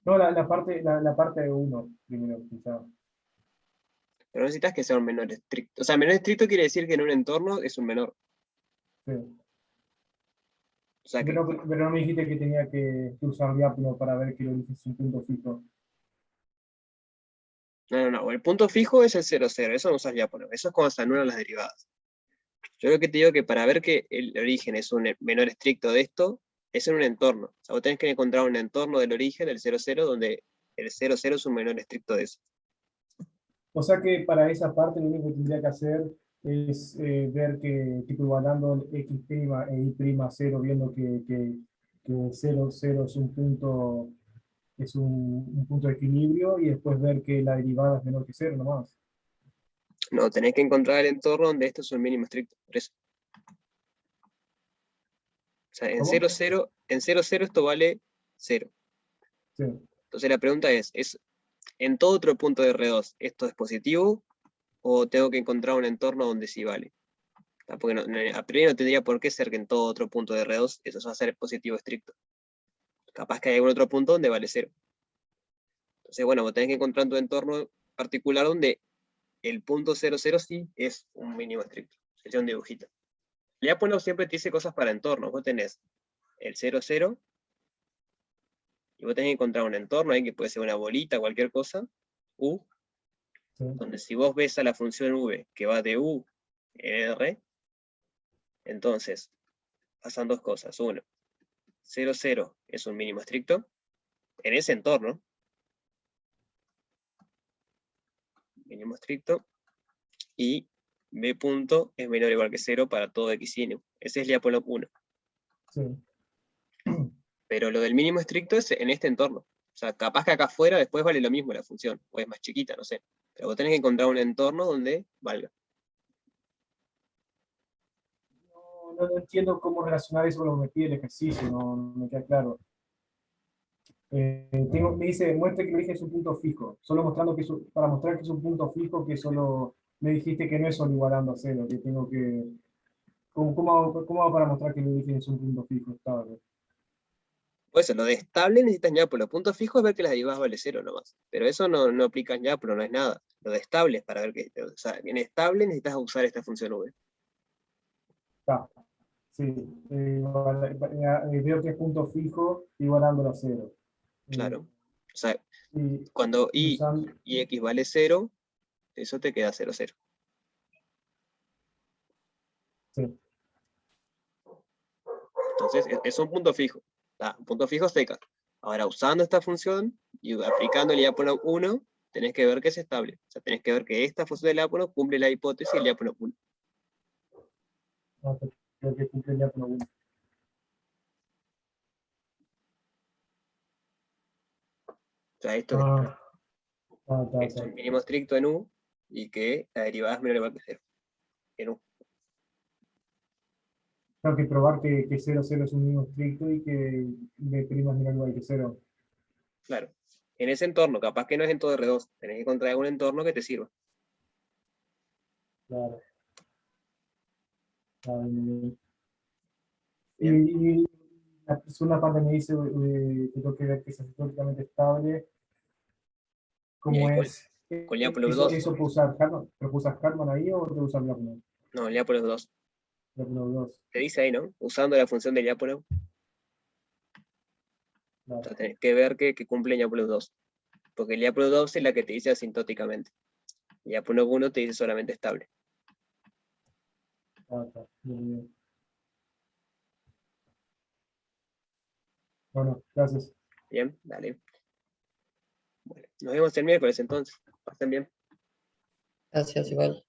no la parte de uno, primero, quizá. Pero no necesitas que sea un menor estricto. O sea, menor estricto quiere decir que en un entorno es un menor. Sí. O sea, que Pero no me dijiste que tenía que usar diápono para ver que el origen es un punto fijo. no. El punto fijo es el 0, 0. Eso no usas diápono. Eso es cuando se anulan las derivadas. Yo lo que te digo que para ver que el origen es un menor estricto de esto, es en un entorno. O sea, vos tenés que encontrar un entorno del origen, del 0, 0, donde el 0, 0 es un menor estricto de eso. O sea que para esa parte lo único que tendría que hacer es ver que, tipo, igualando el x' e y' 0, viendo que 0, 0 es un punto de equilibrio, y después ver que la derivada es menor que 0 nomás. No, tenés que encontrar el entorno donde esto es un mínimo estricto. Por eso. O sea, en ¿Cómo? 0, 0, en 0, 0 esto vale 0. Sí. Entonces la pregunta es ¿en todo otro punto de R2 esto es positivo? ¿O tengo que encontrar un entorno donde sí vale? Porque a priori no tendría por qué ser que en todo otro punto de R2 eso va a ser positivo estricto. Capaz que hay algún otro punto donde vale 0. Entonces, bueno, vos tenés que encontrar tu entorno particular donde el punto 0, 0 sí es un mínimo estricto. Sería un dibujito. Ya bueno, siempre te dice cosas para entornos. Vos tenés el 0, 0, y vos tenés que encontrar un entorno ahí que puede ser una bolita, cualquier cosa, U, Sí. donde si vos ves a la función V que va de U en R, entonces pasan dos cosas. Uno, 0, 0 es un mínimo estricto en ese entorno, mínimo estricto, y B punto es menor o igual que 0 para todo x y n. Ese es Lyapunov 1. Sí. Pero lo del mínimo estricto es en este entorno. O sea, capaz que acá afuera después vale lo mismo la función, o es más chiquita, no sé. Pero vos tenés que encontrar un entorno donde valga. No entiendo cómo relacionar eso con lo que me pide el ejercicio, no me queda claro. Me dice, muestre que el origen es un punto fijo. Solo mostrando que para mostrar que es un punto fijo, que solo me dijiste que no es solo igualando a 0, que tengo que... ¿Cómo hago para mostrar que el origen es un punto fijo estable? Por eso, lo de estable necesitas ñápulo. Punto fijo es ver que las derivadas vale 0 nomás. Pero eso no aplica en ñápulo, no es nada. Lo de estable es para ver que... O sea, en estable necesitas usar esta función V. Está. Sí, veo que es punto fijo igualándolo a 0. Claro. O sea, Y cuando y usando... y x vale 0, eso te queda 0, 0. Sí, Entonces, es un punto fijo. Un punto fijo seca. Ahora, usando esta función y aplicando el Lyapunov 1, tenés que ver que es estable. O sea, tenés que ver que esta función del Lyapunov cumple la hipótesis del Lyapunov 1. creo que cumple ya con alguno. O sea, esto que es Está. un mínimo estricto en U y que la derivada es menor o igual que 0 en U. Tengo que probar que 0, 0 es un mínimo estricto y que B' es menor o igual que 0. Claro. En ese entorno, capaz que no es en todo R2, tenés que encontrar un entorno que te sirva. Claro. Está bien. Bien. Y la segunda parte me dice que tengo que ver que es asintóticamente estable. Y ¿Cómo ahí es? con Lyapunov 2. ¿Eso puedo usar Hartman? ¿Pero puedo usar Hartman ahí o tengo que usar Lyapunov? No, Lyapunov 2. Lyapunov 2. Te dice ahí, ¿no? Usando la función de Lyapunov. O Claro. sea, tenés que ver que cumple Lyapunov 2. Porque Lyapunov 2 es la que te dice asintóticamente. Lyapunov 1 te dice solamente estable. Está. Bien, bien. Bueno, gracias. Bien, dale. Bueno, nos vemos el miércoles entonces. Pasen bien. Gracias, igual.